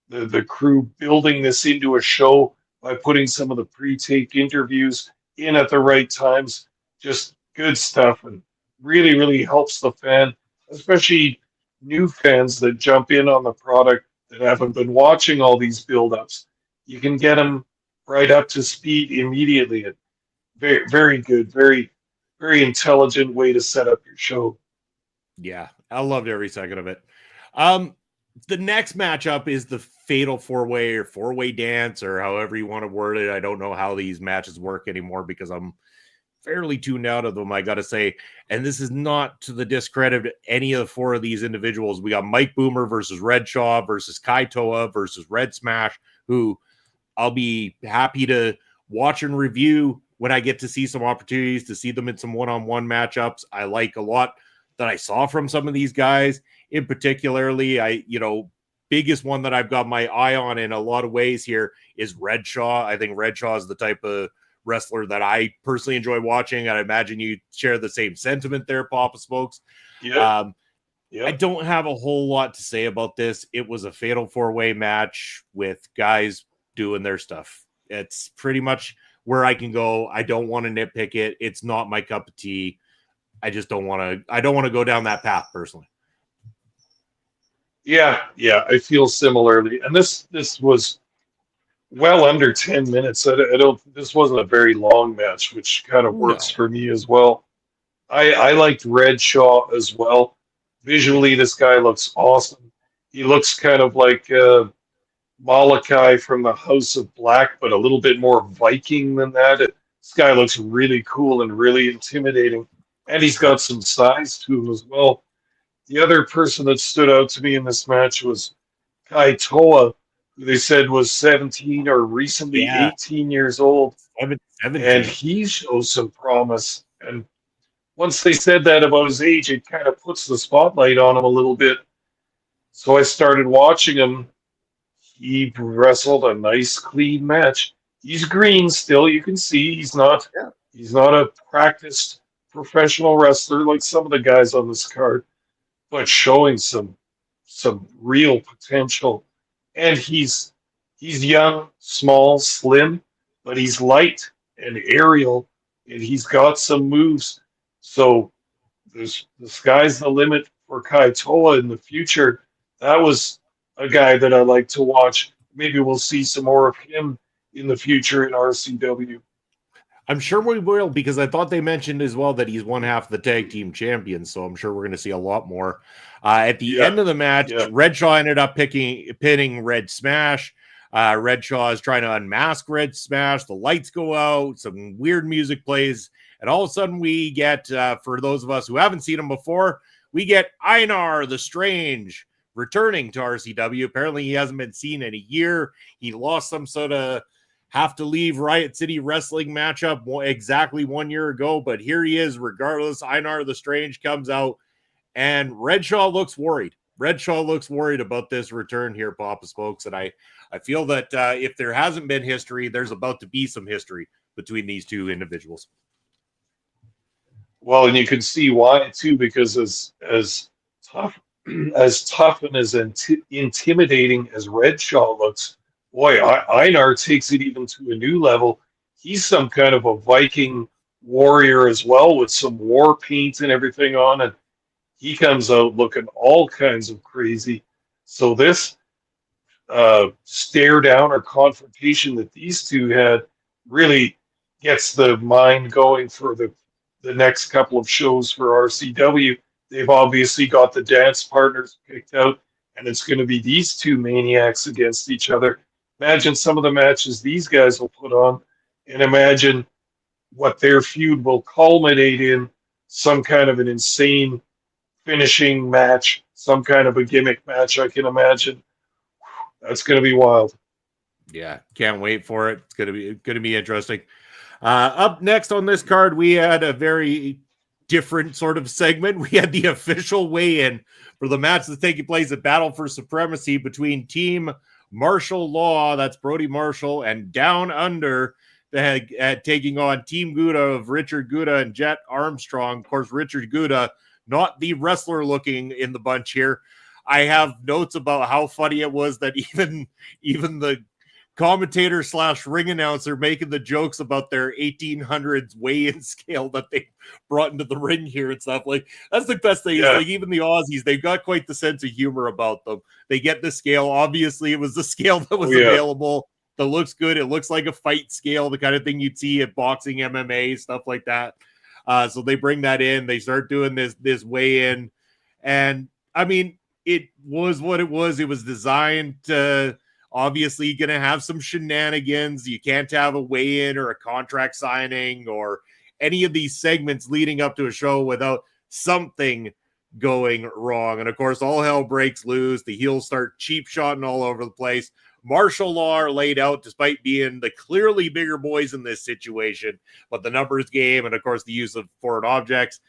S6: the crew building this into a show by putting some of the pre-taped interviews in at the right times. Just good stuff, and really helps the fan, especially new fans that jump in on the product that haven't been watching all these build-ups. You can get them right up to speed immediately. Very good, very intelligent way to set up your show.
S5: Yeah, I loved every second of it. The next matchup is the fatal four-way or four-way dance, or however you want to word it. I don't know how these matches work anymore because I'm fairly tuned out of them, I got to say. And this is not to the discredit of any of the four of these individuals. We got Mike Boomer versus Red Shaw versus Kai Toa versus Red Smash, who I'll be happy to watch and review when I get to see some opportunities to see them in some one-on-one matchups. I like a lot that I saw from some of these guys. In particularly, biggest one that I've got my eye on in a lot of ways here is Red Shaw. I think Red Shaw is the type of wrestler that I personally enjoy watching. I imagine you share the same sentiment there, Papa Smokes.
S6: Yeah.
S5: I don't have a whole lot to say about this. It was a fatal four-way match with guys doing their stuff. It's pretty much where I can go. I don't want to nitpick it. It's not my cup of tea. I just don't want to go down that path personally.
S6: Yeah, I feel similarly. And this was well under 10 minutes. This wasn't a very long match, which kind of works for me as well. I liked Red Shaw as well. Visually, this guy looks awesome. He looks kind of like Malachi from the House of Black, but a little bit more Viking than that. This guy looks really cool and really intimidating. And he's got some size to him as well. The other person that stood out to me in this match was Kai Toa, who they said was 17 or recently 18 years old.
S5: 17.
S6: And he shows some promise. And once they said that about his age, it kind of puts the spotlight on him a little bit. So I started watching him. He wrestled a nice, clean match. He's green still. You can see he's not a practiced professional wrestler like some of the guys on this card, but showing some some real potential. And he's young, small, slim, but he's light and aerial, and he's got some moves. So the sky's the limit for Kaitoa in the future. That was a guy that I like to watch. Maybe we'll see some more of him in the future in RCW.
S5: I'm sure we will, because I thought they mentioned as well that he's one half the tag team champions, so I'm sure we're going to see a lot more. At the end of the match, Redshaw ended up pinning Red Smash. Redshaw is trying to unmask Red Smash. The lights go out, some weird music plays, and all of a sudden we get, for those of us who haven't seen him before, we get Einar the Strange returning to RCW. Apparently he hasn't been seen in a year. He lost some sort of have to leave Riot City wrestling matchup exactly 1 year ago, but here he is regardless. Einar the Strange comes out, and Redshaw looks worried. Redshaw looks worried about this return here, Papa Spokes, and I feel that if there hasn't been history, there's about to be some history between these two individuals.
S6: Well, and you can see why too, because as tough and as intimidating as Redshaw looks, boy, Einar takes it even to a new level. He's some kind of a Viking warrior as well, with some war paint and everything on, and he comes out looking all kinds of crazy. So this stare down or confrontation that these two had really gets the mind going for the next couple of shows for RCW. They've obviously got the dance partners picked out, and it's going to be these two maniacs against each other. Imagine some of the matches these guys will put on, and imagine what their feud will culminate in, some kind of an insane finishing match, some kind of a gimmick match, I can imagine. That's going to be wild.
S5: Yeah, can't wait for it. It's going to be interesting. Up next on this card, we had a very different sort of segment. We had the official weigh-in for the match that's taking place at Battle for Supremacy between Team Martial Law, that's Brody Marshall, and Down Under, taking on Team Gouda of Richard Gouda and Jet Armstrong. Of course, Richard Gouda, not the wrestler looking in the bunch here. I have notes about how funny it was that even the commentator / ring announcer making the jokes about their 1800s weigh-in scale that they brought into the ring here and stuff. Like, that's the best thing. Like, even the Aussies, they've got quite the sense of humor about them. They get the scale. Obviously, it was the scale that was available. That looks good. It looks like a fight scale, the kind of thing you'd see at boxing, MMA, stuff like that. So they bring that in. They start doing this weigh-in. And, I mean, it was what it was. It was designed to obviously going to have some shenanigans. You can't have a weigh-in or a contract signing or any of these segments leading up to a show without something going wrong. And of course, all hell breaks loose. The heels start cheap shotting all over the place. Martial Law are laid out despite being the clearly bigger boys in this situation, but the numbers game and of course the use of foreign objects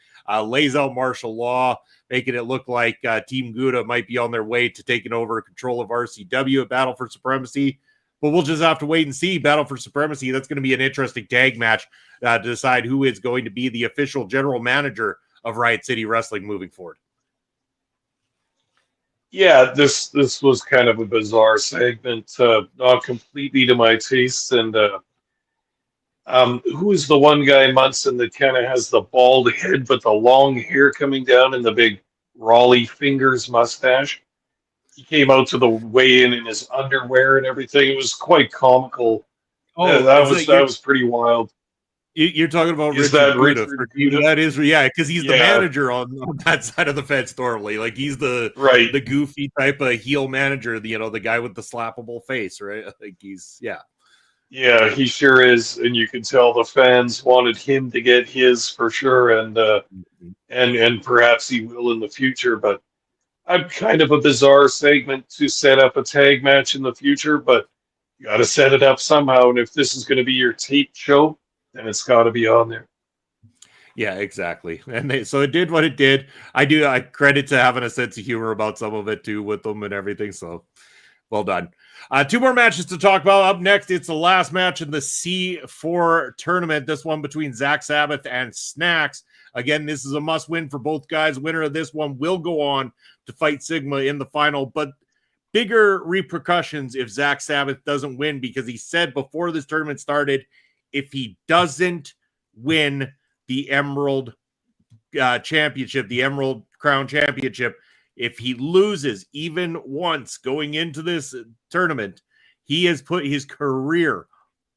S5: lays out Martial Law, making it look like Team Gouda might be on their way to taking over control of RCW at Battle for Supremacy. But we'll just have to wait and see. Battle for Supremacy, that's going to be an interesting tag match to decide who is going to be the official general manager of Riot City Wrestling moving forward.
S6: Yeah, this was kind of a bizarre segment, not completely to my taste. And who is the one guy, Munson, that kind of has the bald head but the long hair coming down and the big Raleigh fingers mustache? He came out to the weigh-in in his underwear and everything. It was quite comical.
S5: Oh,
S6: that was pretty wild.
S5: You're talking about Richard Gouda. That is, yeah, because he's the manager on that side of the fence normally. Like, he's the goofy type of heel manager, the guy with the slappable face, right? Like,
S6: Yeah, he sure is, and you can tell the fans wanted him to get his for sure, and perhaps he will in the future. But I'm kind of a bizarre segment to set up a tag match in the future, but you got to set it up somehow. And if this is going to be your tape show, then it's got to be on there.
S5: Yeah, exactly. And so it did what it did. I credit to having a sense of humor about some of it too with them and everything. So well done. Two more matches to talk about. Up next, it's the last match in the C4 tournament. This one between Zach Sabbath and Snacks. Again, this is a must-win for both guys. Winner of this one will go on to fight Sigma in the final, but bigger repercussions if Zach Sabbath doesn't win, because he said before this tournament started, if he doesn't win the Emerald Championship, the Emerald Crown Championship, if he loses even once going into this tournament, he has put his career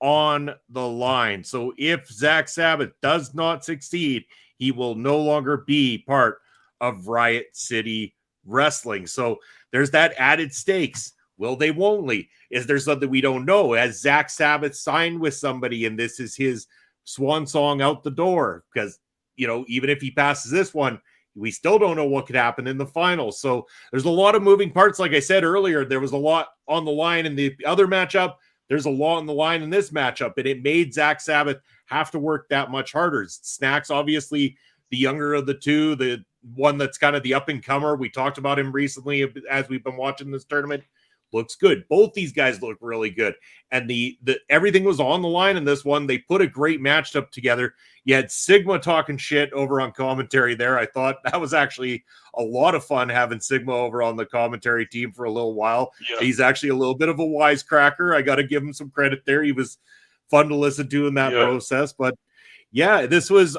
S5: on the line. So if Zach Sabbath does not succeed, he will no longer be part of Riot City Wrestling. So there's that added stakes. Will they, won't they? Is there something we don't know? Has Zach Sabbath signed with somebody and this is his swan song out the door? Because, you know, even if he passes this one, we still don't know what could happen in the finals. So there's a lot of moving parts. Like I said earlier, there was a lot on the line in the other matchup. There's a lot on the line in this matchup, and it made Zach Sabbath have to work that much harder. Snacks, obviously, the younger of the two, the one that's kind of the up-and-comer. We talked about him recently as we've been watching this tournament. Looks good. Both these guys look really good. And the everything was on the line in this one. They put a great matchup together. You had Sigma talking shit over on commentary there. I thought that was actually a lot of fun having Sigma over on the commentary team for a little while. Yeah. He's actually a little bit of a wisecracker. I got to give him some credit there. He was fun to listen to in that process. But yeah,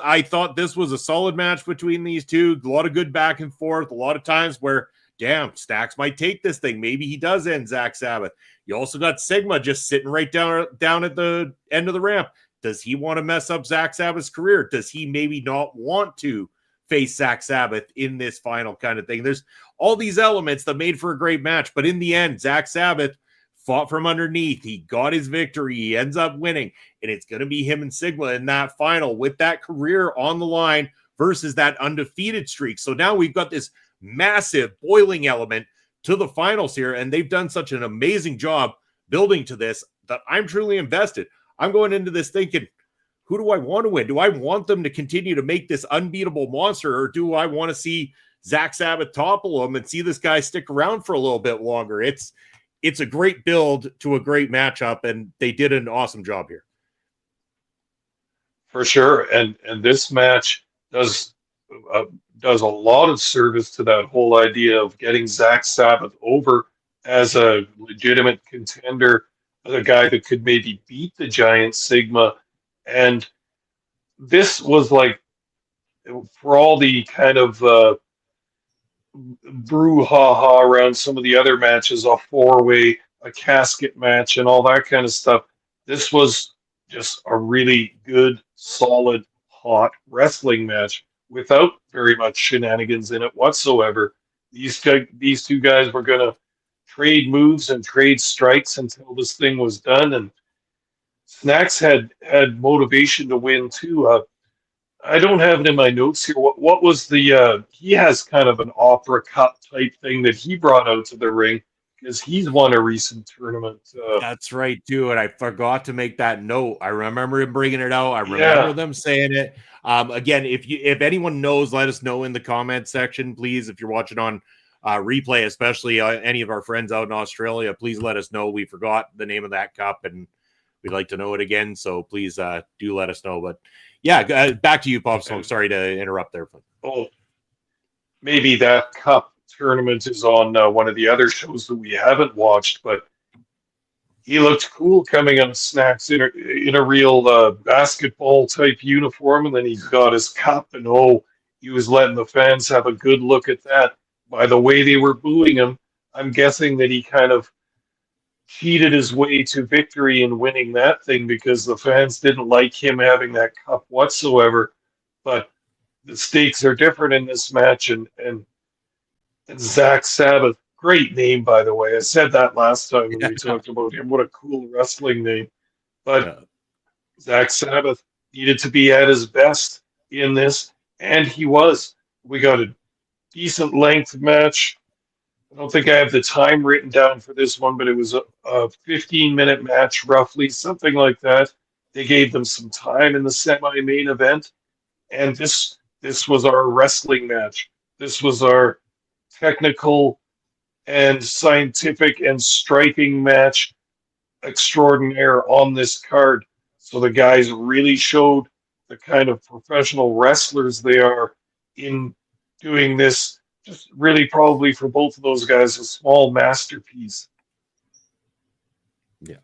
S5: I thought this was a solid match between these two. A lot of good back and forth. A lot of times where, damn, Stacks might take this thing. Maybe he does end Zach Sabbath. You also got Sigma just sitting right down at the end of the ramp. Does he want to mess up Zach Sabbath's career? Does he maybe not want to face Zach Sabbath in this final kind of thing? There's all these elements that made for a great match. But in the end, Zach Sabbath fought from underneath. He got his victory. He ends up winning. And it's going to be him and Sigma in that final with that career on the line versus that undefeated streak. So now we've got this massive boiling element to the finals here, and they've done such an amazing job building to this that I'm truly invested. I'm going into this thinking, who do I want to win? Do I want them to continue to make this unbeatable monster, or do I want to see Zach Sabbath topple him and see this guy stick around for a little bit longer? It's a great build to a great matchup, and they did an awesome job here.
S6: For sure, and this match does a lot of service to that whole idea of getting Zach Sabbath over as a legitimate contender, a guy that could maybe beat the giant Sigma. And this was like, for all the kind of brouhaha around some of the other matches, a four-way, a casket match, and all that kind of stuff, this was just a really good, solid, hot wrestling match without very much shenanigans in it whatsoever. These two guys were going to trade moves and trade strikes until this thing was done. And Snacks had motivation to win too. I don't have it in my notes here. What was the? He has kind of an opera cup type thing that he brought out to the ring because he's won a recent tournament.
S5: That's right too, and I forgot to make that note. I remember him bringing it out. I remember them saying it. Again, if anyone knows, let us know in the comment section, please. If you're watching on replay, especially any of our friends out in Australia, please let us know. We forgot the name of that cup, and we'd like to know it again. So please do let us know. But yeah, back to you, Pop Smoke. Sorry to interrupt there.
S6: Oh, maybe that cup tournament is on one of the other shows that we haven't watched, but he looked cool coming on Snacks in a real basketball type uniform, and then he's got his cup, and he was letting the fans have a good look at that. By the way they were booing him, I'm guessing that he kind of cheated his way to victory in winning that thing because the fans didn't like him having that cup whatsoever. But the stakes are different in this match, and Zach Sabbath, great name, by the way. I said that last time when we talked about him. What a cool wrestling name. But Zach Sabbath needed to be at his best in this, and he was. We got a decent length match. I don't think I have the time written down for this one, but it was a 15-minute match, roughly, something like that. They gave them some time in the semi-main event, and this was our wrestling match. This was our technical and scientific and striking match extraordinaire on this card. So the guys really showed the kind of professional wrestlers they are in doing this just really probably for both of those guys a small masterpiece.
S5: Yeah,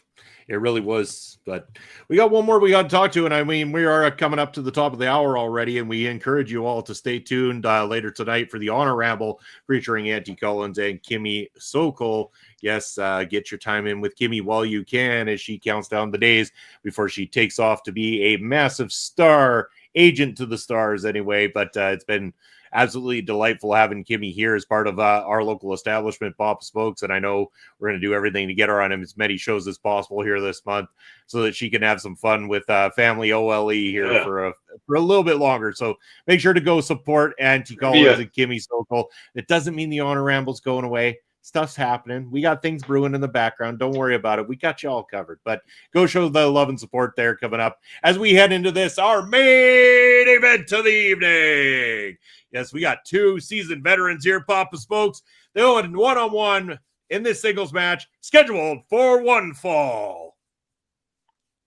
S5: it really was. But we got one more we got to talk to, and I mean, we are coming up to the top of the hour already, and we encourage you all to stay tuned later tonight for the Honor Ramble featuring Auntie Collins and Kimmy Sokol. Yes, get your time in with Kimmy while you can as she counts down the days before she takes off to be a massive star, agent to the stars anyway. But it's been absolutely delightful having Kimmy here as part of our local establishment, Papa Smokes, and I know we're going to do everything to get her on as many shows as possible here this month so that she can have some fun with family OLE here for a little bit longer. So make sure to go support Auntie Collins and Kimmy Sokol. It doesn't mean the Honor Ramble's going away. Stuff's happening. We got things brewing in the background. Don't worry about it. We got you all covered. But go show the love and support there coming up as we head into this, our main event of the evening. Yes, we got two seasoned veterans here, Papa Smokes. They went one-on-one in this singles match, scheduled for one fall.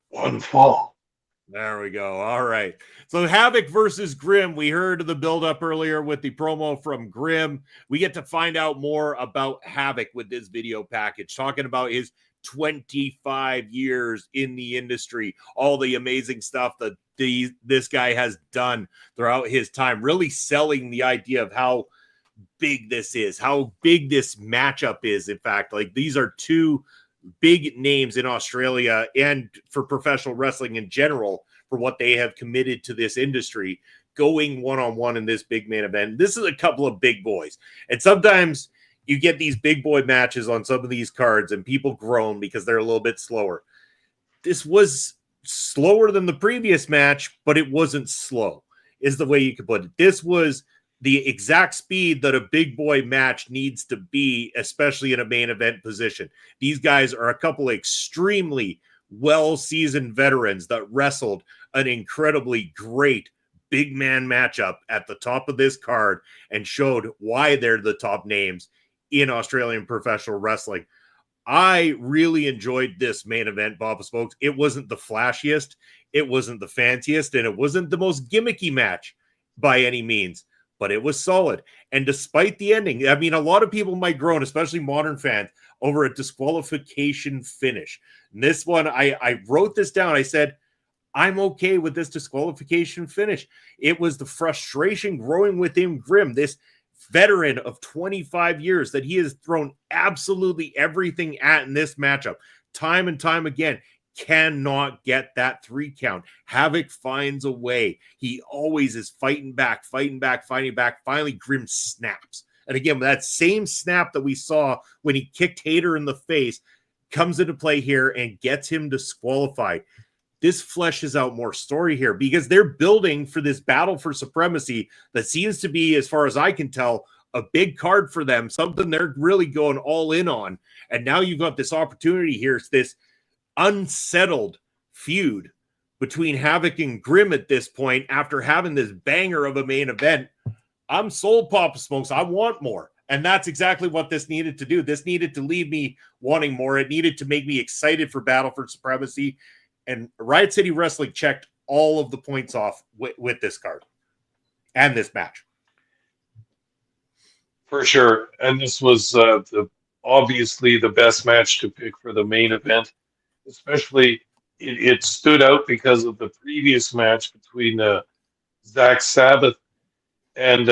S6: One fall.
S5: There we go. All right. So Havoc versus Grim. We heard the build-up earlier with the promo from Grim. We get to find out more about Havoc with this video package, talking about his 25 years in the industry, all the amazing stuff that this guy has done throughout his time, really selling the idea of how big this is, how big this matchup is. In fact, like these are two big names in Australia and for professional wrestling in general for what they have committed to this industry, going one-on-one in this big main event. This is a couple of big boys. And sometimes you get these big boy matches on some of these cards and people groan because they're a little bit slower. This was slower than the previous match, but it wasn't slow, is the way you could put it. This was the exact speed that a big boy match needs to be, especially in a main event position. These guys are a couple of extremely well-seasoned veterans that wrestled an incredibly great big man matchup at the top of this card and showed why they're the top names in Australian professional wrestling. I really enjoyed this main event, Papa Smokes. It wasn't the flashiest, it wasn't the fanciest, and it wasn't the most gimmicky match by any means, but it was solid. And despite the ending, I mean, a lot of people might groan, especially modern fans, over a disqualification finish. And this one, I wrote this down. I said, I'm okay with this disqualification finish. It was the frustration growing within Grim, this veteran of 25 years that he has thrown absolutely everything at in this matchup, time and time again. Cannot get that 3 count. Havoc finds a way. He always is fighting back. Finally, Grim snaps. And again, that same snap that we saw when he kicked Hater in the face comes into play here and gets him disqualified. This fleshes out more story here because they're building for this battle for supremacy that seems to be, as far as I can tell, a big card for them, something they're really going all in on. And now you've got this opportunity here. It's this unsettled feud between Havoc and Grim at this point after having this banger of a main event. I'm sold, Papa Smokes. I want more. And that's exactly what this needed to do. This needed to leave me wanting more. It needed to make me excited for Battle for Supremacy. And Riot City Wrestling checked all of the points off with this card and this match.
S6: For sure. And this was obviously the best match to pick for the main event. Especially, it stood out because of the previous match between Zach Sabbath and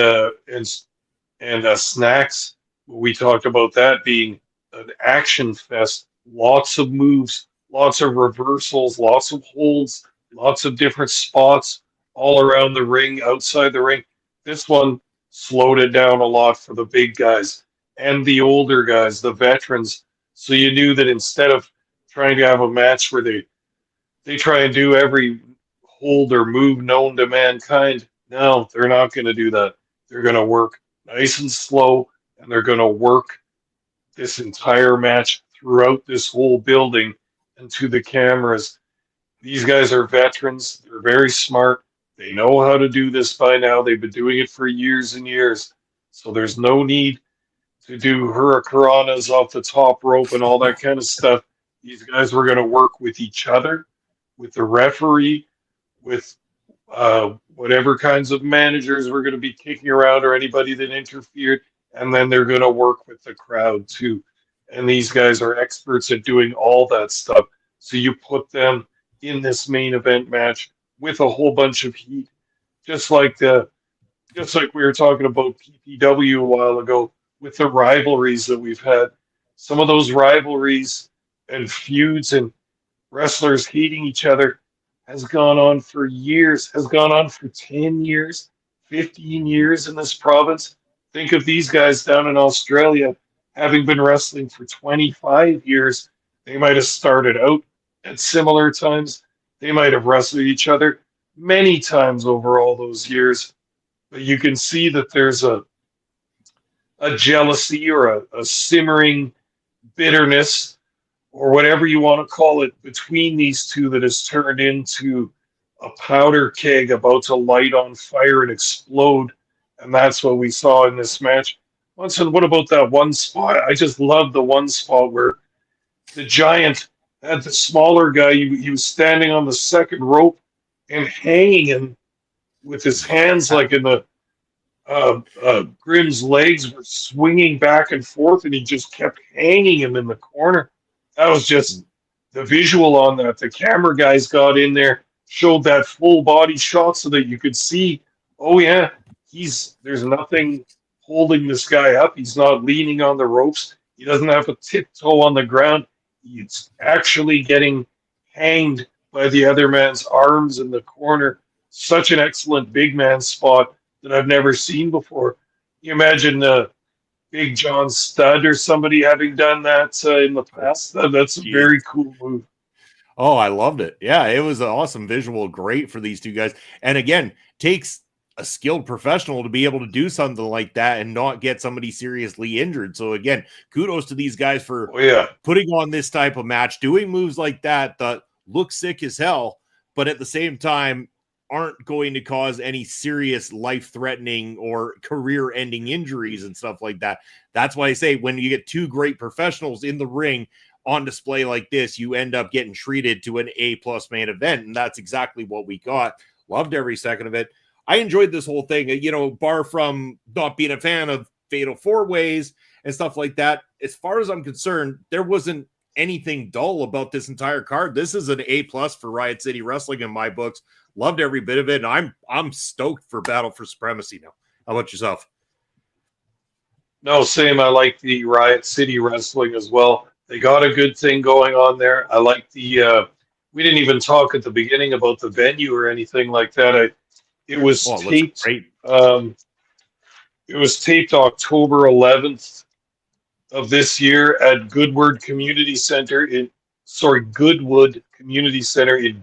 S6: Snacks. We talked about that being an action fest. Lots of moves, lots of reversals, lots of holds, lots of different spots all around the ring, outside the ring. This one slowed it down a lot for the big guys and the older guys, the veterans. So you knew that instead of trying to have a match where they try and do every hold or move known to mankind, no, they're not going to do that. They're going to work nice and slow, and they're going to work this entire match throughout this whole building and to the cameras. These guys are veterans. They're very smart. They know how to do this by now. They've been doing it for years and years. So there's no need to do hurricanranas off the top rope and all that kind of stuff. These guys were going to work with each other, with the referee, with whatever kinds of managers were going to be kicking around or anybody that interfered. and then they're going to work with the crowd too. And these guys are experts at doing all that stuff. So you put them in this main event match with a whole bunch of heat, just like we were talking about PPW a while ago with the rivalries that we've had. Some of those rivalries and feuds and wrestlers hating each other has gone on for years, has gone on for 10 years, 15 years in this province. Think of these guys down in Australia having been wrestling for 25 years. They might have started out at similar times. They might have wrestled each other many times over all those years. But you can see that there's a jealousy or a simmering bitterness or whatever you want to call it between these two that has turned into a powder keg about to light on fire and explode. And that's what we saw in this match. Munson, what about that one spot? I just love the one spot where the giant had the smaller guy. He was standing on the second rope and hanging him with his hands like in the Grimm's legs were swinging back and forth, and he just kept hanging him in the corner. That was just the visual on that. The camera guys got in there, showed that full body shot so that you could see, oh yeah, there's nothing holding this guy up. He's not leaning on the ropes. He doesn't have a tiptoe on the ground. He's actually getting hanged by the other man's arms in the corner. Such an excellent big man spot that I've never seen before. You imagine Big John Studd or somebody having done that in the past. That's a very cool move.
S5: Oh, I loved it. Yeah, it was an awesome visual, great for these two guys. And again, takes a skilled professional to be able to do something like that and not get somebody seriously injured. So again, kudos to these guys for putting on this type of match, doing moves like that look sick as hell, but at the same time aren't going to cause any serious life-threatening or career-ending injuries and stuff like that. That's why I say when you get two great professionals in the ring on display like this, you end up getting treated to an A-plus main event, and that's exactly what we got. Loved every second of it. I enjoyed this whole thing, bar from not being a fan of Fatal 4-Ways and stuff like that. As far as I'm concerned, there wasn't anything dull about this entire card. This is an A-plus for Riot City Wrestling in my books. Loved every bit of it, and I'm stoked for Battle for Supremacy now. How about yourself?
S6: No, same. I like the Riot City Wrestling as well. They got a good thing going on there. I like the. We didn't even talk at the beginning about the venue or anything like that. It was taped. It was taped October 11th of this year at Goodwood Community Center in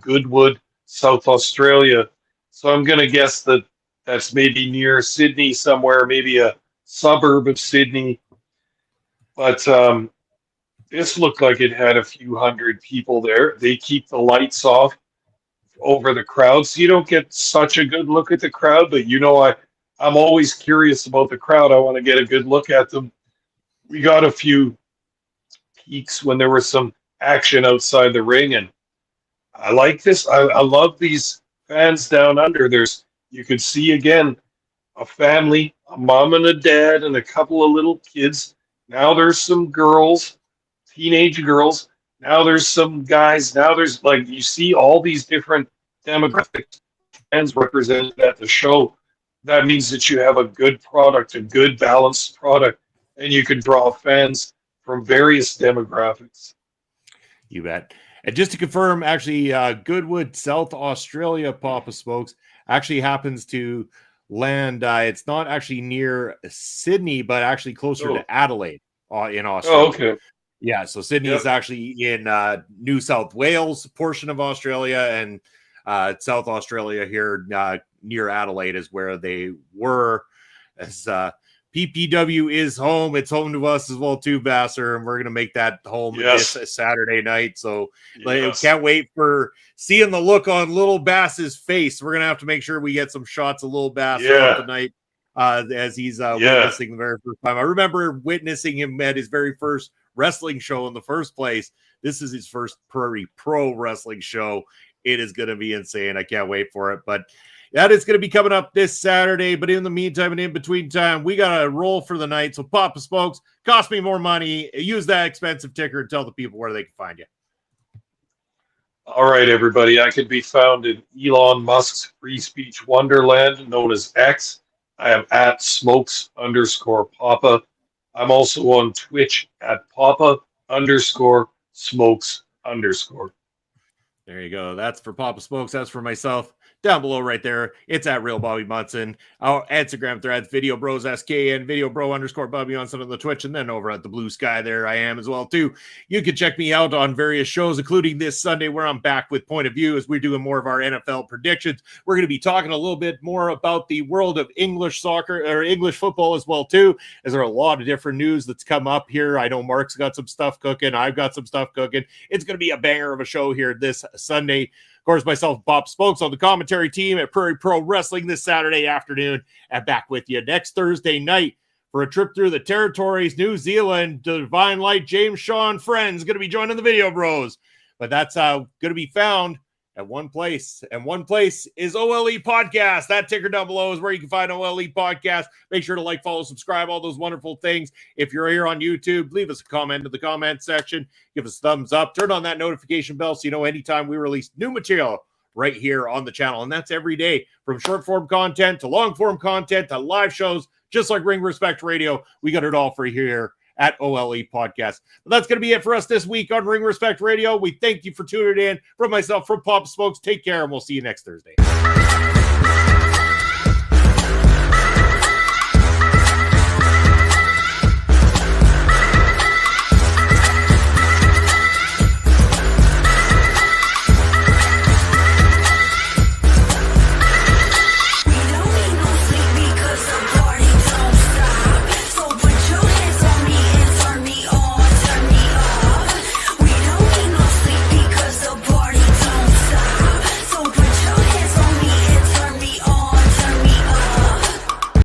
S6: Goodwood, South Australia. So I'm going to guess that that's maybe near Sydney somewhere, maybe a suburb of Sydney. But this looked like it had a few hundred people there. They keep the lights off over the crowd, so you don't get such a good look at the crowd. But I'm always curious about the crowd. I want to get a good look at them. We got a few peeks when there was some action outside the ring, and I like this. I love these fans down under. You could see again a family, a mom and a dad, and a couple of little kids. Now there's some girls, teenage girls. Now there's some guys. Now there's you see all these different demographic fans represented at the show. That means that you have a good product, a good balanced product, and you can draw fans from various demographics.
S5: You bet. And just to confirm, actually, Goodwood, South Australia, Papa Smokes, actually happens to land. It's not actually near Sydney, but actually closer to Adelaide in Australia.
S6: Oh, okay.
S5: Yeah, so Sydney is actually in New South Wales portion of Australia, and South Australia here near Adelaide is where they were. As PPW is home. It's home to us as well too, Vassar, and we're going to make that home this Saturday night. So can't wait for seeing the look on Little Bass's face. We're going to have to make sure we get some shots of Little Bass throughout the night as he's witnessing the very first time. I remember witnessing him at his very first wrestling show in the first place. This is his first pro wrestling show. It is going to be insane. I can't wait for it. But That is going to be coming up this Saturday. But in the meantime and in between time, we got to roll for the night. So Papa Smokes, cost me more money. Use that expensive ticker and tell the people where they can find you.
S6: All right, everybody. I could be found in Elon Musk's free speech wonderland known as X. I am at smokes_Papa. I'm also on Twitch at Papa_Smokes_.
S5: There you go. That's for Papa Smokes. That's for myself. Down below right there, it's at Real Bobby Munson. Our Instagram threads, Video Bros SK and Video Bro _Bobby Munson on the Twitch, and then over at the Blue Sky there I am as well too. You can check me out on various shows, including this Sunday where I'm back with Point of View as we're doing more of our NFL predictions. We're going to be talking a little bit more about the world of English soccer or English football as well too, as there are a lot of different news that's come up here. I know Mark's got some stuff cooking. I've got some stuff cooking. It's going to be a banger of a show here this Sunday. Of course, myself, Bob Spokes on the commentary team at Prairie Pro Wrestling this Saturday afternoon, and back with you next Thursday night for a trip through the territories, New Zealand. Divine Light, James Shawn, friends, going to be joining the Video Bros. But that's going to be found at one place, and one place is OLE Podcast. That ticker down below is where you can find OLE Podcast. Make sure to like, follow, subscribe, all those wonderful things. If you're here on YouTube, leave us a comment in the comment section. Give us a thumbs up. Turn on that notification bell so you know anytime we release new material right here on the channel. And that's every day, from short form content to long form content to live shows, just like Ring Respect Radio. We got it all for here at OLE Podcast. But that's going to be it for us this week on Ring Respect Radio. We thank you for tuning in. From myself, from Pop Smokes, take care, and we'll see you next Thursday.